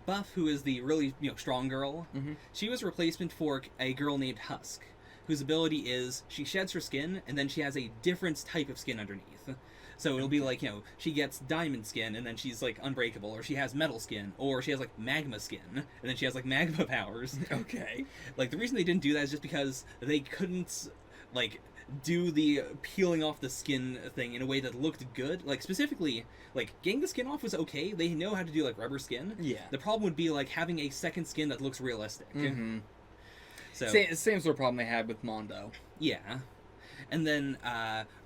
Buff, who is the really strong girl, she was a replacement for a girl named Husk, whose ability is she sheds her skin and then she has a different type of skin underneath. So it'll be like, she gets diamond skin and then she's like unbreakable, or she has metal skin, or she has like magma skin and then she has like magma powers. Okay. Like the reason they didn't do that is just because they couldn't like do the peeling off the skin thing in a way that looked good. Like specifically, like getting the skin off was okay. They know how to do like rubber skin. Yeah. The problem would be like having a second skin that looks realistic. Mm-hmm. So Same sort of problem they had with Mondo. yeah, and then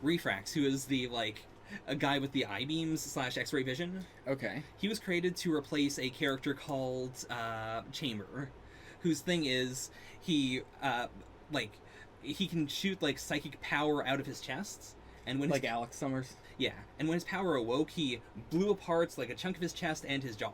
Refrax, who is the like a guy with the eye beams / X-ray vision. Okay. He was created to replace a character called Chamber, whose thing is he he can shoot like psychic power out of his chest, and when Like Alex Summers. and when his power awoke, he blew apart like a chunk of his chest and his jaw.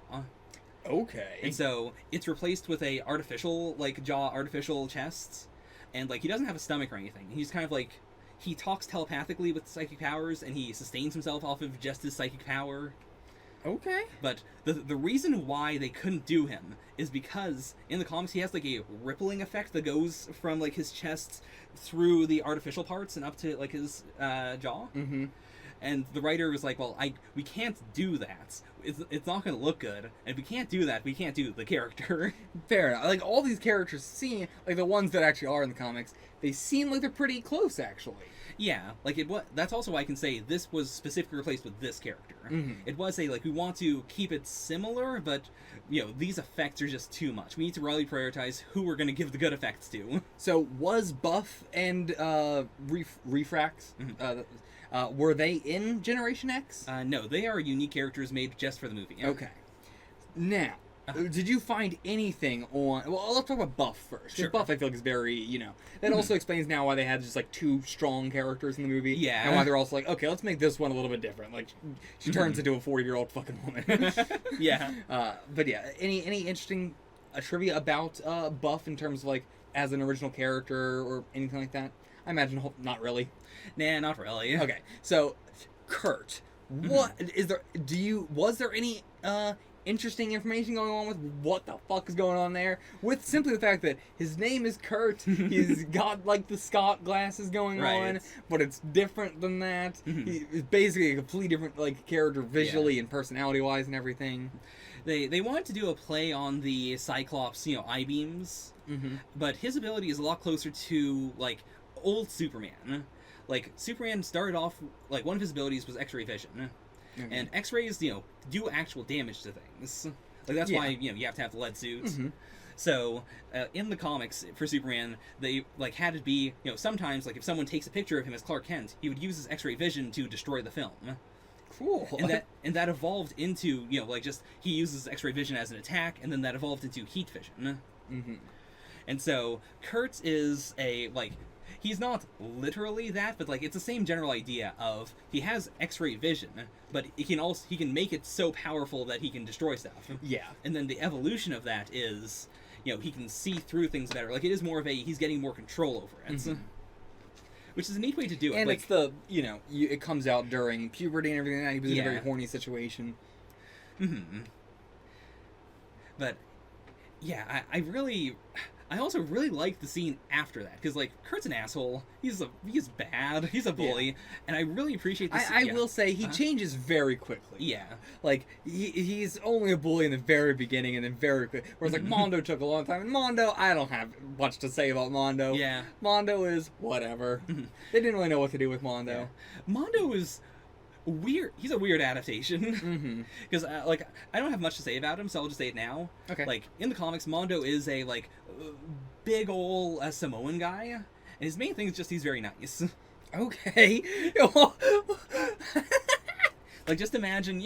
Okay. And so it's replaced with a artificial like jaw, artificial chest, and like he doesn't have a stomach or anything. He's kind of like he talks telepathically with psychic powers, and he sustains himself off of just his psychic power. Okay. But the reason why they couldn't do him is because in the comics he has like a rippling effect that goes from like his chest through the artificial parts and up to like his jaw. Mm-hmm. And the writer was like, well, we can't do that. It's not going to look good. And if we can't do that, we can't do the character. Fair enough. Like all these characters seem like the ones that actually are in the comics. They seem like they're pretty close, actually. Yeah, like that's also why I can say this was specifically replaced with this character. Mhm. It was a like we want to keep it similar, but these effects are just too much. We need to really prioritize who we're going to give the good effects to. So was Buff and Refrax were they in Generation X? No, they are unique characters made just for the movie. Okay. Now, did you find anything on? Well, let's talk about Buff first. 'Cause Sure. Buff, I feel like, is very That also explains now why they had just like two strong characters in the movie. Yeah. And why they're also like, okay, let's make this one a little bit different. Like, she turns into a 40-year-old fucking woman. Yeah. But yeah, any interesting trivia about Buff in terms of like as an original character or anything like that? I imagine not really. Nah, not really. Okay, so Kurt, what is there? Was there any interesting information going on with what the fuck is going on there. With simply the fact that his name is Kurt, he's got like the Scott glasses going on, but it's different than that. He's basically a completely different like character visually and personality wise and everything. They wanted to do a play on the Cyclops, I-beams, but his ability is a lot closer to like old Superman. Like Superman started off like one of his abilities was X-ray vision. And X-rays, do actual damage to things. Like that's why you have to have the lead suit. So in the comics for Superman, they like had it be sometimes like if someone takes a picture of him as Clark Kent, he would use his X-ray vision to destroy the film. Cool. And that evolved into like just he uses X-ray vision as an attack, and then that evolved into heat vision. And so Kurt is a like. He's not literally that, but like it's the same general idea of he has X-ray vision, but he can make it so powerful that he can destroy stuff. Yeah. And then the evolution of that is, he can see through things better. Like it is more of he's getting more control over it. Which is a neat way to do it. And like, it's the, it comes out during puberty and everything like that. He was in a very horny situation. But yeah, I also really like the scene after that, because like Kurt's an asshole. He's bad. He's a bully, and I really appreciate this. I will say he changes very quickly. Yeah, like he's only a bully in the very beginning, and then very quick. Whereas like Mondo took a long time, and Mondo, I don't have much to say about Mondo. Yeah, Mondo is whatever. They didn't really know what to do with Mondo. Yeah. Mondo is weird. He's a weird adaptation because like I don't have much to say about him, so I'll just say it now. Okay. Like in the comics, Mondo is a like big ol' Samoan guy, and his main thing is just he's very nice. Okay. Like just imagine,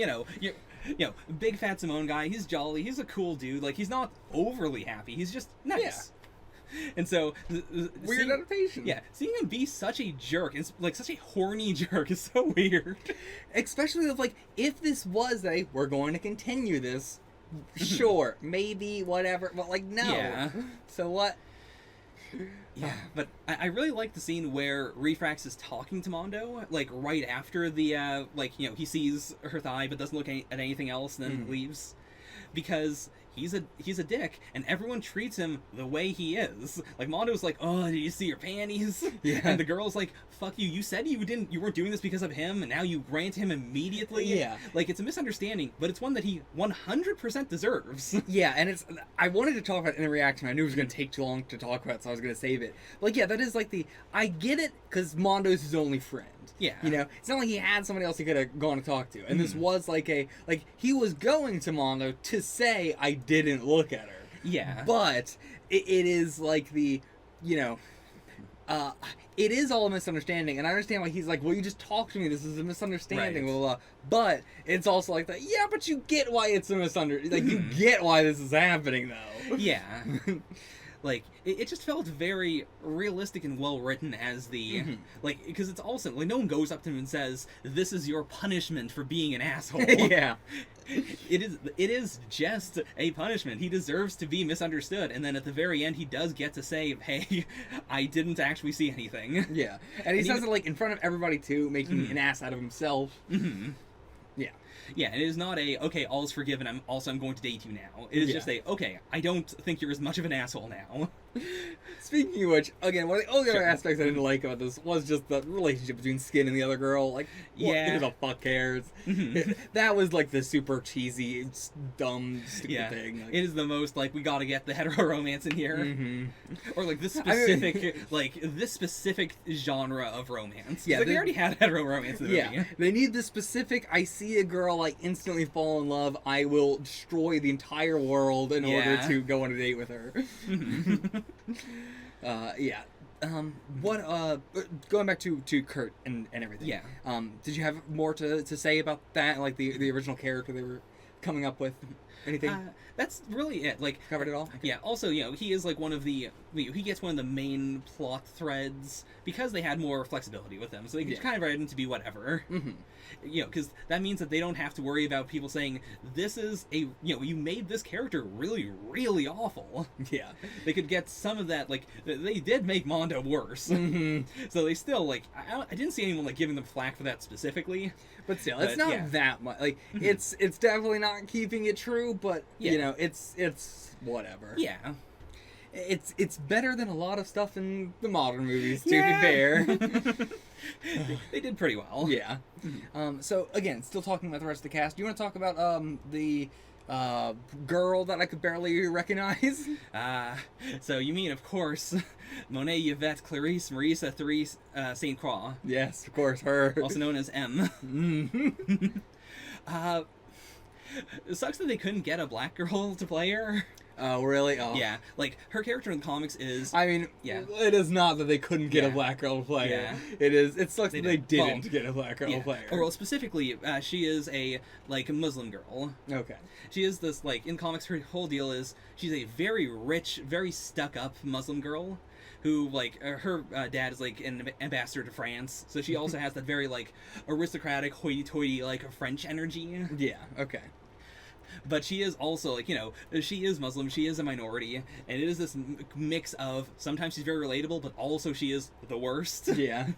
big fat Samoan guy. He's jolly. He's a cool dude. Like he's not overly happy. He's just nice. Yeah. And so weird adaptation. Yeah, seeing him be such a jerk, and like such a horny jerk, is so weird. Especially if this was we're going to continue this, sure, maybe whatever, but like no. Yeah. So what? Yeah, but I really like the scene where Refrax is talking to Mondo, like right after the he sees her thigh but doesn't look at anything else and then leaves, because he's a dick, and everyone treats him the way he is. Like Mondo's like, "Oh, did you see your panties?" Yeah. And the girl's like, "Fuck you! You said you weren't doing this because of him, and now you grant him immediately." Yeah. Like it's a misunderstanding, but it's one that he 100% deserves. Yeah, and I wanted to talk about it in the reaction. I knew it was going to take too long to talk about, so I was going to save it. But like, yeah, that is like I get it because Mondo's his only friend. Yeah. It's not like he had somebody else he could have gone to talk to. And this was he was going to Mondo to say, I didn't look at her. Yeah. But it is like it is all a misunderstanding. And I understand why he's like, well, you just talked to me. This is a misunderstanding. Right. Blah, blah, blah. But it's also like that. Yeah, but you get why it's a misunderstanding. Like, you get why this is happening, though. Yeah. Like, it just felt very realistic and well written as the, because it's also, like, no one goes up to him and says, this is your punishment for being an asshole. Yeah. It is just a punishment. He deserves to be misunderstood, and then at the very end, he does get to say, hey, I didn't actually see anything. Yeah. And he says it, like, in front of everybody, too, making an ass out of himself. Yeah. Yeah, and it is not okay, all's forgiven, I'm going to date you now. It is just okay, I don't think you're as much of an asshole now. Speaking of which, again, one of the only other aspects I didn't like about this was just the relationship between Skin and the other girl. Like, who the fuck cares? That was like the super cheesy, dumb, stupid thing. Like, it is the most, like, we gotta get the hetero romance in here. Or like this specific, this specific genre of romance. Yeah, they already had hetero romance in the movie. They need the specific, I see a girl, like, instantly fall in love, I will destroy the entire world in order to go on a date with her. Going back to Kurt and everything. Yeah. Did you have more to say about that, like the original character they were coming up with? Anything? That's really it. Like, covered it all? Okay. Yeah. Also, he is like one of the he gets one of the main plot threads because they had more flexibility with them, so they could kind of write him to be whatever. Because that means that they don't have to worry about people saying this is you made this character really, really awful. Yeah. They could get some of that. Like, they did make Mondo worse, so they still I didn't see anyone giving them flack for that specifically. But still, it's not that much. Like, it's definitely not keeping it true. true, but Yeah. you know, it's whatever. Yeah. It's better than a lot of stuff in the modern movies, to be Yeah. fair. They did pretty well. Yeah. So again, still talking about the rest of the cast. Do you want to talk about the girl that I could barely recognize? So you mean, of course, Monet, Yvette, Clarice, Marisa, Therese, St. Croix, Yes, of course, her. also known as M. Mhm. It sucks that they couldn't get a black girl to play her. Oh, really? Oh. Yeah, like, her character in the comics is... I mean, Yeah. it is not that they couldn't get a Yeah. black girl to play her. Yeah. It is. It sucks They that they did. didn't Well, get a black girl to play her. Or, well, specifically, she is a, like, Muslim girl. Okay. She is this, like, in comics, her whole deal is she's a very rich, very stuck-up Muslim girl who, like, her dad is, like, an ambassador to France, so she also has that very, like, aristocratic, hoity-toity, like, French energy. Yeah. Okay. But she is also, like, you know, she is Muslim, she is a minority, and it is this mix of, sometimes she's very relatable, but also she is the worst. Yeah.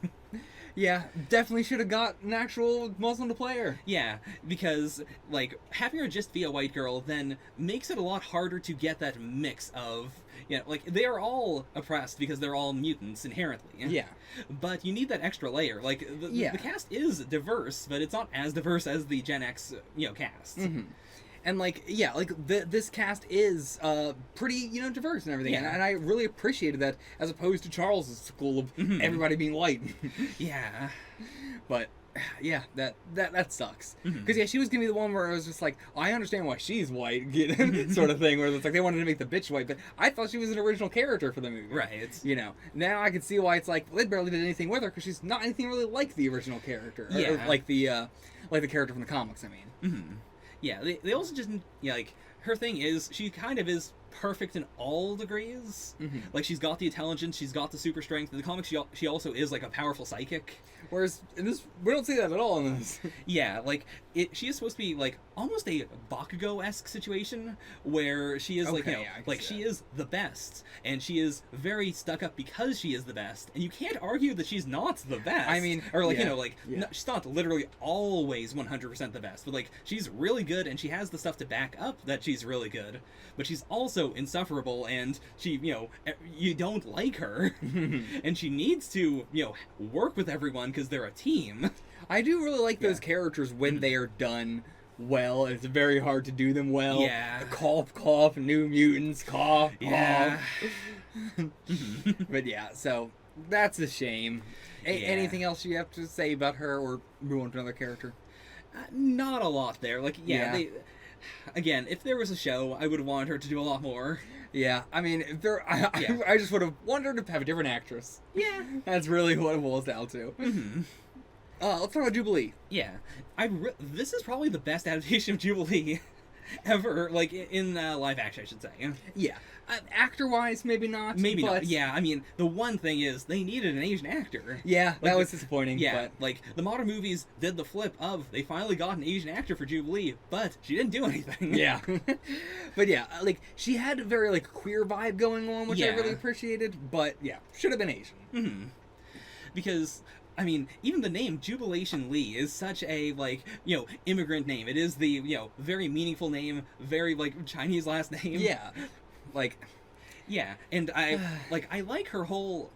Yeah. Definitely should have got an actual Muslim to play her. Yeah, because, like, having her just be a white girl then makes it a lot harder to get that mix of, you know, like, they are all oppressed because they're all mutants inherently. Yeah. But you need that extra layer. Like, Yeah. the cast is diverse, but it's not as diverse as the Gen X, you know, cast. Mm-hmm. And like, yeah, like this cast is pretty, you know, diverse and everything, Yeah. and I really appreciated that as opposed to Charles's school of Mhm. everybody being white. Yeah. But yeah, that sucks. Mhm. Because yeah, she was gonna be the one where I was just like, I understand why she's white, sort of thing, where it's like they wanted to make the bitch white, but I thought she was an original character for the movie. Right. You know, now I can see why it's like they barely did anything with her because she's not anything really like the original character. Or Yeah. like the character from the comics. I mean. Mhm. Yeah, they also just, yeah, like, her thing is, she kind of is perfect in all degrees. Mhm. Like, she's got the intelligence, she's got the super strength. In the comics, she also is, like, a powerful psychic. Whereas in this, we don't see that at all in this. Yeah, like, she is supposed to be, like, almost a Bakugo-esque situation, where she is, like, you Okay, know, yeah, I can like, see she that. is the best, and she is very stuck up because she is the best, and you can't argue that she's not the best. I mean, or, like, yeah, you know, like, yeah. no, she's not literally always 100% the best, but, like, she's really good, and she has the stuff to back up that she's really good, but she's also insufferable, and she, you know, you don't like her, and she needs to, you know, work with everyone because they're a team. I do really like those Yeah. characters when they are done well. It's very hard to do them well. Yeah. Cough, cough, New Mutants, cough, Yeah. cough. But yeah, so that's a shame. Yeah. Anything else you have to say about her, or move on to another character? Not a lot there. Like, yeah, Yeah. they. Again, if there was a show, I would have wanted her to do a lot more. Yeah, I mean, if there, Yeah. I just would have wanted to have a different actress. Yeah. That's really what it boils down to. Hmm. Let's talk about Jubilee. Yeah. This is probably the best adaptation of Jubilee ever. Like, in live action, I should say. Yeah, actor-wise, maybe not. Maybe but, not. Yeah, I mean, the one thing is they needed an Asian actor. Yeah, that Like, was disappointing. Yeah, but like, the modern movies did the flip of they finally got an Asian actor for Jubilee, but she didn't do anything. yeah. But yeah, like, she had a very, like, queer vibe going on, which I Yeah. really appreciated, but yeah, should have been Asian. Hmm. Because, I mean, even the name Jubilation Lee is such a, like, you know, immigrant name. It is the, you know, very meaningful name, very, like, Chinese last name. Yeah. Like, Yeah, and I like her whole,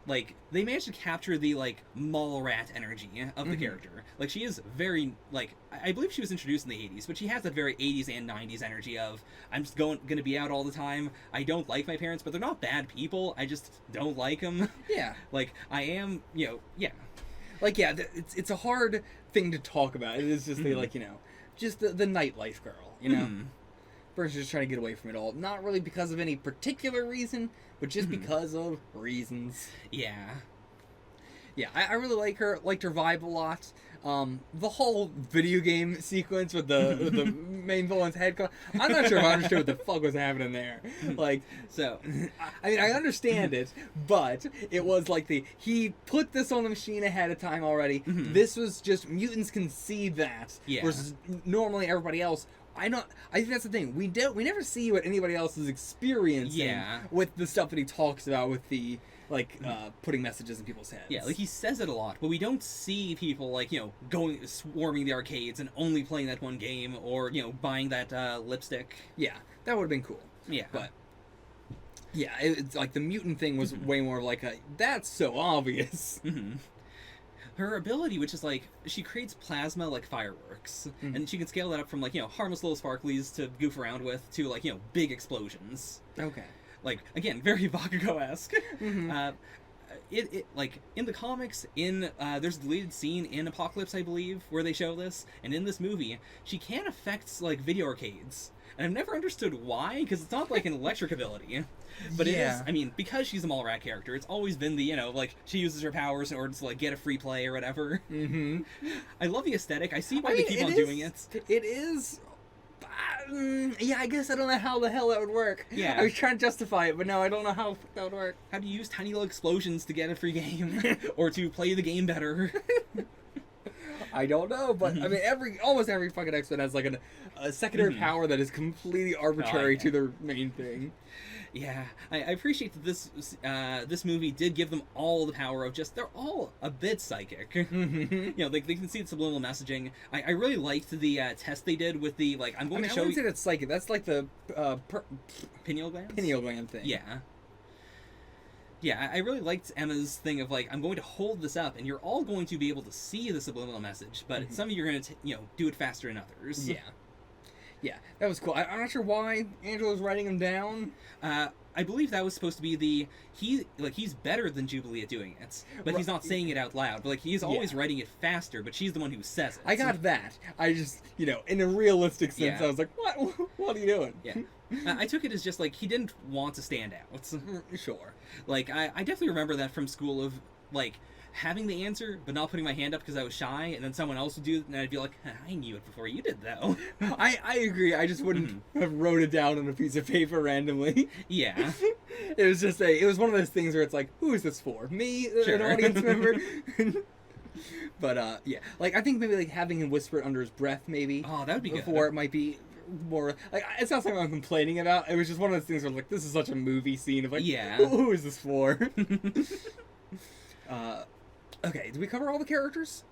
like, they managed to capture the, like, mall rat energy of the Mhm. character. Like, she is very, like, I believe she was introduced in the 80s, but she has that very 80s and 90s energy of, I'm just gonna be out all the time. I don't like my parents, but they're not bad people. I just don't like them. yeah. Like, I am, you know, yeah. Like, yeah, it's a hard thing to talk about. It is just the, Mhm. like, you know, just the nightlife girl, you know? Mhm. Person's just trying to get away from it all. Not really because of any particular reason, but just Mhm. because of reasons. Yeah. Yeah, I really liked her vibe a lot. The whole video game sequence with the main villain's head. I'm not sure if I understood what the fuck was happening there. Like, So, I mean, I understand it, but it was like he put this on the machine ahead of time already. Mhm. This was just mutants can see that, Yeah. versus normally everybody else I don't. I think that's the thing. We never see what anybody else is experiencing. Yeah. With the stuff that he talks about with the putting messages in people's heads. Yeah, like he says it a lot, but we don't see people like, you know, going swarming the arcades and only playing that one game, or, you know, buying that lipstick. Yeah, that would have been cool. Yeah. But yeah, it's like the mutant thing was way more of like a that's so obvious. Her ability, which is like she creates plasma like fireworks, and she can scale that up from like, you know, harmless little sparklies to goof around with to like, you know, big explosions. Okay. Like, again, very Bakugo-esque. It like in the comics, there's a deleted scene in Apocalypse, I believe, where they show this, and in this movie she can affect like video arcades, and I've never understood why, because it's not like an electric ability, but it is. I mean, because she's a Mallrat character, it's always been the, you know, like she uses her powers in order to like get a free play or whatever. I love the aesthetic. I see why they keep on doing it. It is. Yeah, I guess I don't know how the hell that would work. Yeah. I was trying to justify it, but no, I don't know how that would work. How do you use tiny little explosions to get a free game, or to play the game better? I don't know, but I mean, almost every fucking X-Men has like a secondary power that is completely arbitrary to their main thing. Yeah, I appreciate that this movie did give them all the power of just, they're all a bit psychic. You know, they can see the subliminal messaging. I really liked the test they did with the, like, I'm going to show you... I wouldn't say that's psychic, that's like the... pineal glands? Pineal gland thing. Yeah. Yeah, I really liked Emma's thing of, like, I'm going to hold this up, and you're all going to be able to see the subliminal message, but some of you are going to, you know, do it faster than others. Yeah. Yeah, that was cool. I'm not sure why Angela's writing them down. I believe that was supposed to be he's better than Jubilee at doing it, but he's not saying it out loud. But like, he's always writing it faster, but she's the one who says it. I got that. I just, you know, in a realistic sense, I was like, what are you doing? Yeah. I took it as just like he didn't want to stand out. Sure. Like, I definitely remember that from school of like having the answer but not putting my hand up because I was shy, and then someone else would do it, and I'd be like, I knew it before you did, though. I agree. I just wouldn't have wrote it down on a piece of paper randomly. Yeah. It was just it was one of those things where it's like, who is this for? Me, an audience member? But yeah, like I think maybe like having him whisper it under his breath, maybe. Oh, that would be before good. It might be more like, it's not something I'm complaining about. It was just one of those things where like, this is such a movie scene of like, who is this for? Okay, did we cover all the characters?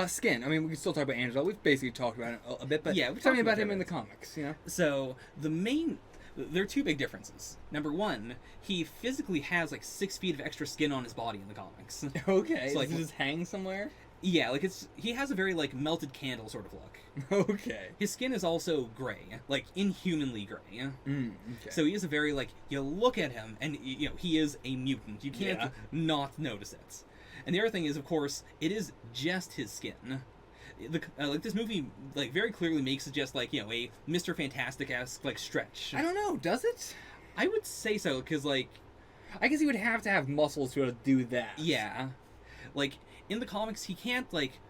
Skin. I mean, we can still talk about Angela. We've basically talked about it a bit, but tell me about him in the comics, you know? So, there are two big differences. Number one, he physically has like 6 feet of extra skin on his body in the comics. Okay, so, like, does it just hang somewhere? Yeah, like he has a very like melted candle sort of look. Okay. His skin is also gray, like inhumanly gray. Okay. So he is a very like, you look at him and you know he is a mutant. You can't not notice it. And the other thing is, of course, it is just his skin. Like this movie, like very clearly makes it just like, you know, a Mr. Fantastic-esque like stretch. I don't know. Does it? I would say so, because like, I guess he would have to have muscles to be able to do that. Yeah, like in the comics, he can't like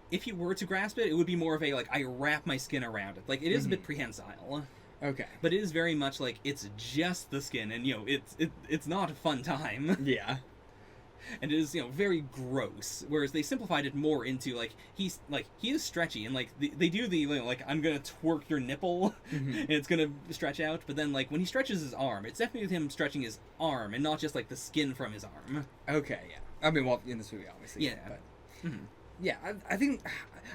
if he were to grasp it, it would be more of a like, I wrap my skin around it. Like it is a bit prehensile. Okay. But it is very much like it's just the skin, and you know it's not a fun time. Yeah. And it is, you know, very gross. Whereas they simplified it more into like he is stretchy, and like they do the, you know, like, I'm gonna twerk your nipple and it's gonna stretch out. But then like when he stretches his arm, it's definitely him stretching his arm and not just like the skin from his arm. Okay. Yeah. I mean, well, in this movie, obviously. Yeah. But, yeah, I think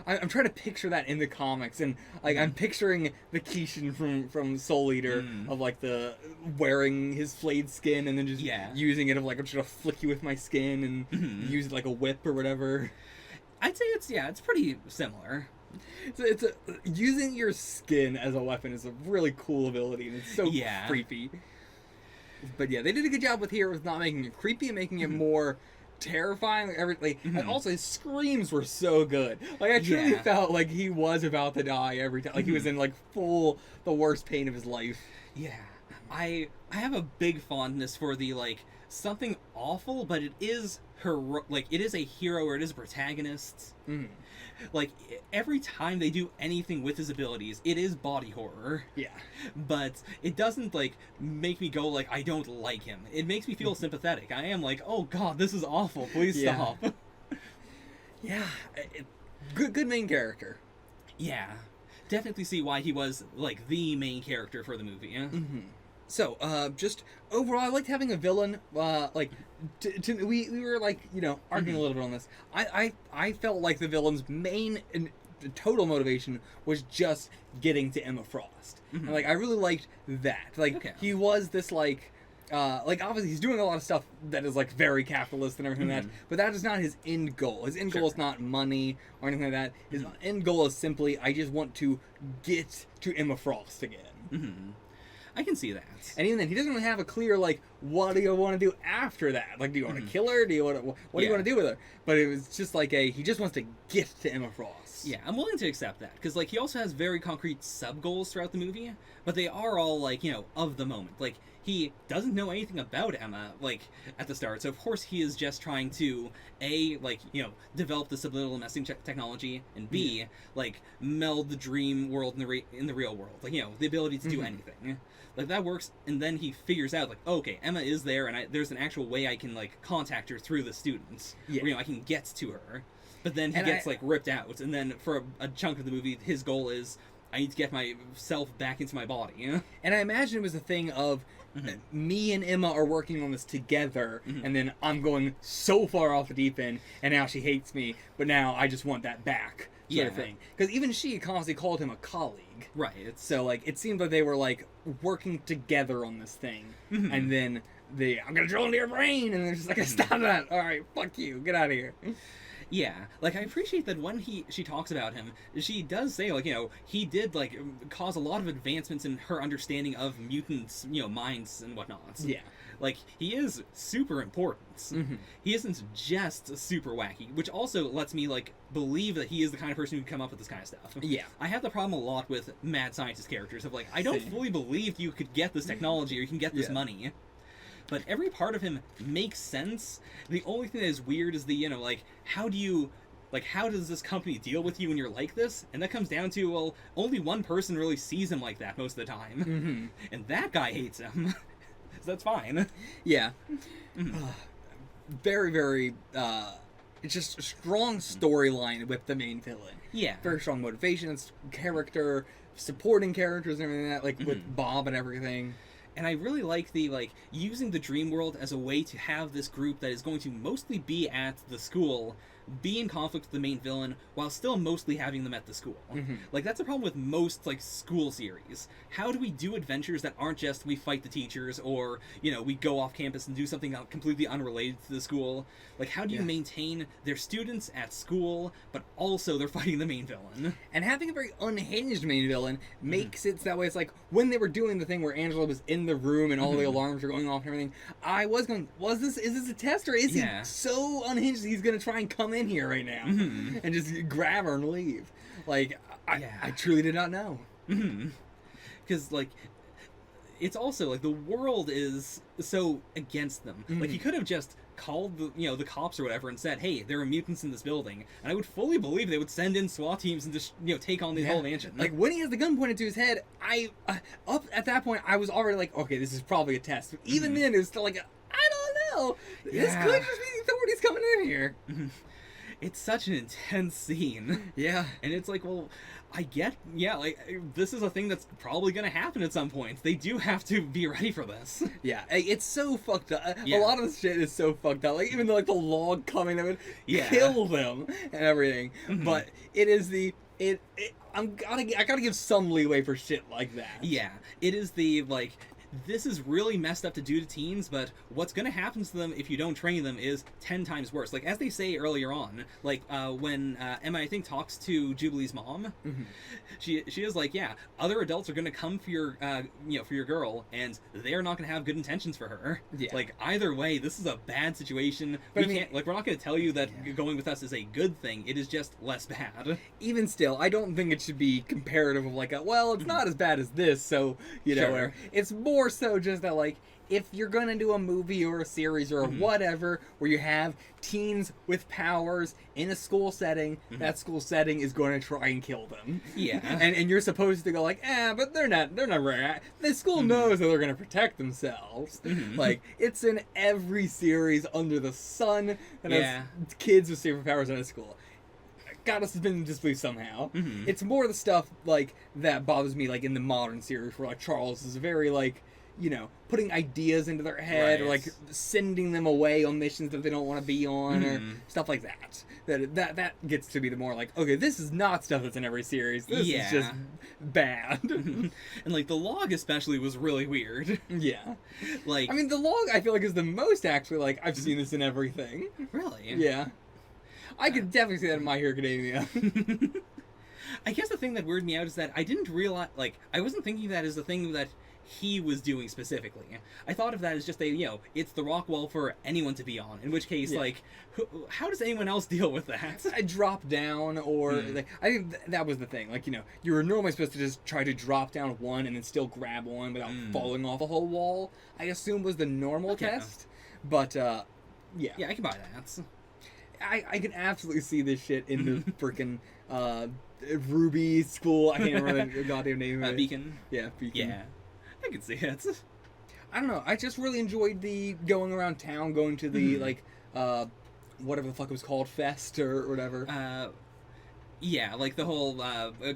I'm trying to picture that in the comics, and like I'm picturing the Kishin from Soul Eater of like the wearing his flayed skin and then just using it of like, I'm just gonna flick you with my skin and use it like a whip or whatever. I'd say it's pretty similar. It's using your skin as a weapon is a really cool ability, and it's so creepy. But yeah, they did a good job with here with not making it creepy and making it more terrifying, like everything. And also his screams were so good. Like I truly felt like he was about to die every time. Like he was in like the worst pain of his life. Yeah. I have a big fondness for the like something awful, but it is like it is a hero or it is a protagonist. Like every time they do anything with his abilities, it is body horror. Yeah. But it doesn't like make me go like, I don't like him. It makes me feel sympathetic. I am like, oh god, this is awful. Please stop. Yeah. Good main character. Yeah. definitely see why he was like the main character for the movie. Yeah? So, just overall, I liked having a villain. We were like, arguing a little bit on this. I felt like the villain's main and total motivation was just getting to Emma Frost, and like I really liked that. Like he was this like obviously he's doing a lot of stuff that is like very capitalist and everything like that, but that is not his end goal. His end goal is not money or anything like that. His end goal is simply, I just want to get to Emma Frost again. I can see that. And even then, he doesn't really have a clear, like, what do you want to do after that? Like, do you want to kill her? Do you want to, what do you want to do with her? But it was just like he just wants to get to Emma Frost. Yeah, I'm willing to accept that. Because, like, he also has very concrete sub-goals throughout the movie, but they are all, like, of the moment. Like, he doesn't know anything about Emma, like, at the start, so of course he is just trying to, A, like, develop the subliminal messaging technology, and B, like, meld the dream world in the real world. Like, the ability to do anything. Like, that works, and then he figures out, like, oh, okay, Emma is there, and there's an actual way I can, like, contact her through the students. Yeah. Where, I can get to her. But then he gets, like, ripped out, and then for a chunk of the movie, his goal is, I need to get myself back into my body. And I imagine it was a thing of, me and Emma are working on this together, and then I'm going so far off the deep end, and now she hates me, but now I just want that back. Sort of thing. Because even she constantly called him a colleague. Right. So, like, it seemed like they were, like, working together on this thing. And then I'm gonna drill into your brain! And they're just like, stop that! Alright, fuck you, get out of here. Yeah, like, I appreciate that when she talks about him, she does say, like, he did, like, cause a lot of advancements in her understanding of mutants, minds and whatnot. Yeah. Like, he is super important. He isn't just super wacky, which also lets me, like, believe that he is the kind of person who can come up with this kind of stuff. Yeah. I have the problem a lot with mad scientist characters of, like, I don't fully believe you could get this technology or you can get this money. But every part of him makes sense. The only thing that is weird is the, how does this company deal with you when you're like this? And that comes down to, well, only one person really sees him like that most of the time. And that guy hates him. So that's fine. Yeah. Very, very, it's just a strong storyline with the main villain. Yeah. Very strong motivations, character, supporting characters and everything like that, like with Bob and everything. And I really like the, using the dream world as a way to have this group that is going to mostly be at the school be in conflict with the main villain while still mostly having them at the school. Like, that's a problem with most, like, school series. How do we do adventures that aren't just we fight the teachers or, we go off campus and do something completely unrelated to the school? Like, how do you maintain their students at school, but also they're fighting the main villain? And having a very unhinged main villain makes it so that way it's like, when they were doing the thing where Angela was in the room and all the alarms were going off and everything, I was going, is this a test or is he so unhinged he's going to try and come in here right now and just grab her and leave? Like, I truly did not know. Because, like, it's also, like, the world is so against them. Like, he could have just called the cops or whatever and said, hey, there are mutants in this building, and I would fully believe they would send in SWAT teams and just, take on the whole mansion. Like, when he has the gun pointed to his head, up at that point, I was already like, okay, this is probably a test. But even then, it was still like, I don't know. This could just be the authorities coming in here. It's such an intense scene. Yeah. And it's like, well, I get, like, this is a thing that's probably going to happen at some point. They do have to be ready for this. Yeah, it's so fucked up. A lot of this shit is so fucked up. Like, even though, like, the log coming, that would kill them and everything. But it is I gotta give some leeway for shit like that. Yeah, it is the, like, this is really messed up to do to teens, but what's going to happen to them if you don't train them is 10 times worse. Like, as they say earlier on, like, when Emma, I think, talks to Jubilee's mom, she is like, yeah, other adults are going to come for your, for your girl, and they're not going to have good intentions for her. Yeah. Like, either way, this is a bad situation. But we're not going to tell you that going with us is a good thing. It is just less bad. Even still, I don't think it should be comparative of, like, it's not as bad as this, so, know, it's more so just that, like, if you're gonna do a movie or a series or whatever where you have teens with powers in a school setting, that school setting is going to try and kill them. Yeah. And you're supposed to go like, but they're not rare. The school knows that they're gonna protect themselves. Like, it's in every series under the sun that has kids with superpowers in a school. got us suspended in disbelief somehow. Mhm. It's more the stuff like that bothers me, like in the modern series, where like Charles is very like, you know, putting ideas into their head, or like Right. sending them away on missions that they don't want to be on, or Mhm. stuff like that. That gets to be the more like, okay, this is not stuff that's in every series. This is just bad. and like the log especially was really weird. Yeah. Like, I mean, the log I feel like is the most actually like I've seen this in everything. really? Yeah. I could definitely see that in My Hero Academia. I guess the thing that weirded me out is that I didn't realize, like, I wasn't thinking of that as the thing that he was doing specifically. I thought of that as just it's the rock wall for anyone to be on. In which case, Yeah. like, how does anyone else deal with that? I drop down, or like, I think that was the thing. Like, you know, you were normally supposed to just try to drop down one and then still grab one without falling off a whole wall. I assume was the normal Okay. test, but yeah, Yeah, I can buy that. I can absolutely see this shit in the freaking Ruby school. I can't remember the goddamn name of it. Beacon. Yeah, Beacon. Yeah, I can see it. I don't know. I just really enjoyed the going around town, going to the like whatever the fuck it was called, fest or whatever. Yeah, like the whole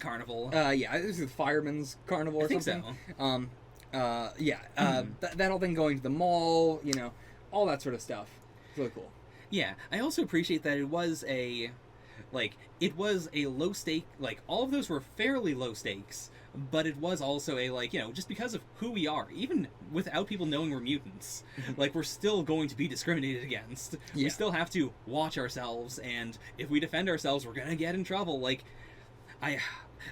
carnival. Yeah, this is the Fireman's Carnival or I think something. so. Yeah, that whole thing, going to the mall, you know, all that sort of stuff. It's really cool. Yeah, I also appreciate that it was a low stake, like, all of those were fairly low stakes, but it was also a, like, just because of who we are, even without people knowing we're mutants, like, we're still going to be discriminated against. Yeah. We still have to watch ourselves, and if we defend ourselves, we're gonna get in trouble. Like,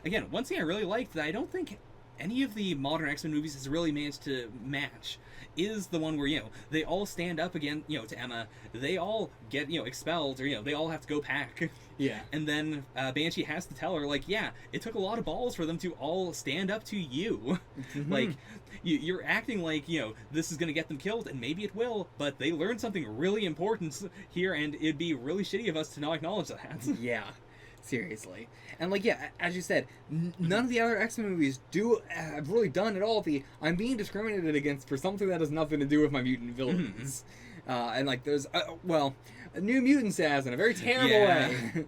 again, one thing I really liked that I don't think any of the modern X-Men movies has really managed to match is the one where, they all stand up again, to Emma, they all get, expelled, or, they all have to go pack. Yeah. And then Banshee has to tell her, like, yeah, it took a lot of balls for them to all stand up to you. Like, you're acting like, this is going to get them killed, and maybe it will, but they learned something really important here, and it'd be really shitty of us to not acknowledge that. Yeah. Seriously. And like, yeah, as you said, none of the other X-Men movies have really done at all the I'm being discriminated against for something that has nothing to do with my mutant villains. And like there's New Mutants has in a very terrible way.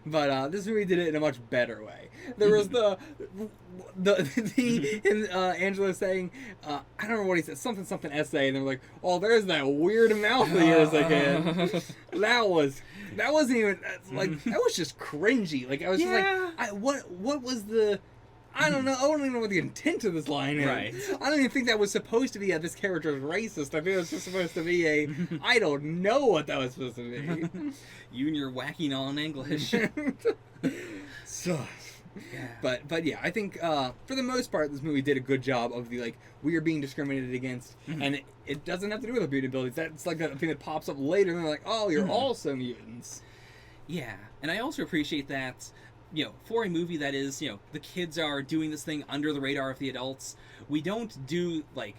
But this movie did it in a much better way. There was Angela saying, I don't remember what he said, something essay, and they're like, oh, there's that weird mouth of yours again. That wasn't even like, that was just cringy. Like, I was just like, what was the, I don't know. I don't even know what the intent of this line is. Right. I don't even think that was supposed to be this character is racist. I think it was just supposed to be I don't know what that was supposed to be. You and your wacky non-English. So, Yeah. but yeah, I think for the most part, this movie did a good job of the like we are being discriminated against, and it doesn't have to do with our mutant abilities. That's like that thing that pops up later, and they're like, oh, you're also mutants. Yeah, and I also appreciate that, for a movie that is, the kids are doing this thing under the radar of the adults, we don't do, like,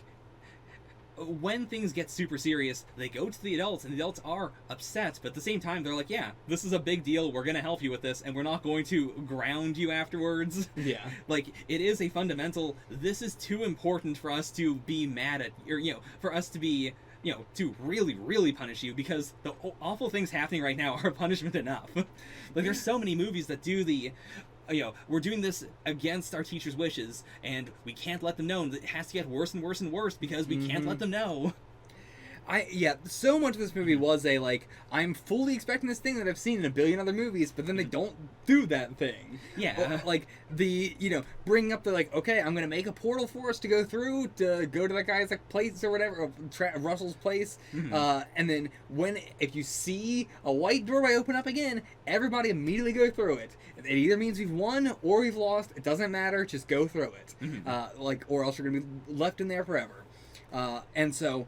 when things get super serious, they go to the adults, and the adults are upset, but at the same time, they're like, yeah, this is a big deal, we're gonna help you with this, and we're not going to ground you afterwards. Yeah. Like, it is a fundamental, this is too important for us to be mad at, or, for us to be, to really, really punish you, because the awful things happening right now are punishment enough. Like, there's so many movies that do the, we're doing this against our teacher's wishes, and we can't let them know, and it has to get worse and worse and worse, because we can't let them know. So much of this movie was a like I'm fully expecting this thing that I've seen in a billion other movies, but then they don't do that thing. Yeah. Or, like the bringing up the like, okay, I'm gonna make a portal for us to go through to go to that guy's like place or whatever, or Russell's place, and then if you see a white doorway open up again, everybody immediately go through it. It either means we've won or we've lost. It doesn't matter. Just go through it. Or else you're gonna be left in there forever. And so.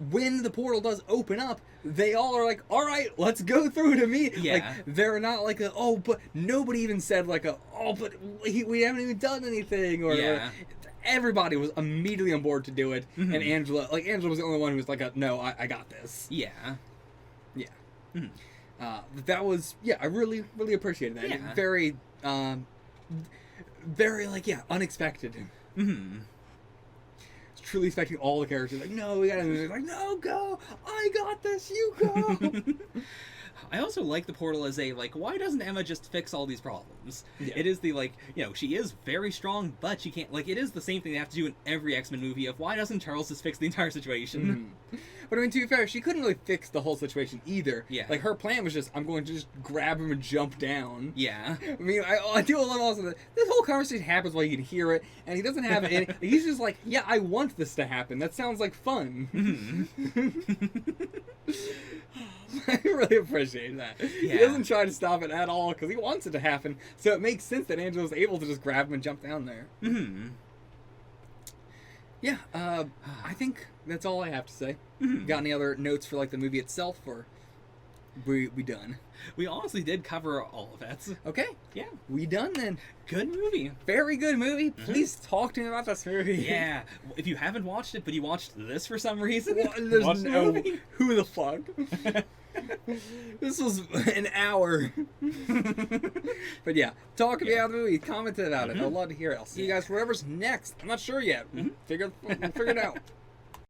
When the portal does open up, they all are like, all right, let's go through it immediately. Yeah. Like, they're not like, but nobody even said like, but we haven't even done anything. Or everybody was immediately on board to do it. And Angela was the only one who was like, no, I got this. Yeah. Yeah. That was, I really, really appreciated that. Yeah. Very, very, like, unexpected. Truly expecting all the characters like, no, we gotta, like, no, go, I got this, you go. I also like the portal as a, like, why doesn't Emma just fix all these problems? Yeah. It is the, like, you know, she is very strong, but she can't, like, it is the same thing they have to do in every X-Men movie of why doesn't Charles just fix the entire situation? But I mean, to be fair, she couldn't really fix the whole situation either. Yeah. Like, her plan was just, I'm going to just grab him and jump down. Yeah. I mean, I do love also that this whole conversation happens while you can hear it, and he doesn't have any. He's just like, yeah, I want this to happen. That sounds like fun. I really appreciate that. He Yeah. doesn't try to stop it at all because he wants it to happen. So it makes sense that Angela's able to just grab him and jump down there. Yeah, I think that's all I have to say. Got any other notes for like the movie itself, or we done? We honestly did cover all of it. Okay, Yeah. we done then. Good movie. Very good movie. Please talk to me about this movie. Yeah. If you haven't watched it, but you watched this for some reason, There's watch the no movie. who the fuck. This was an hour. But yeah, talk about the movie, comment about it. I'd love to hear it. I'll see you guys for whatever's next. I'm not sure yet. We'll figure it out.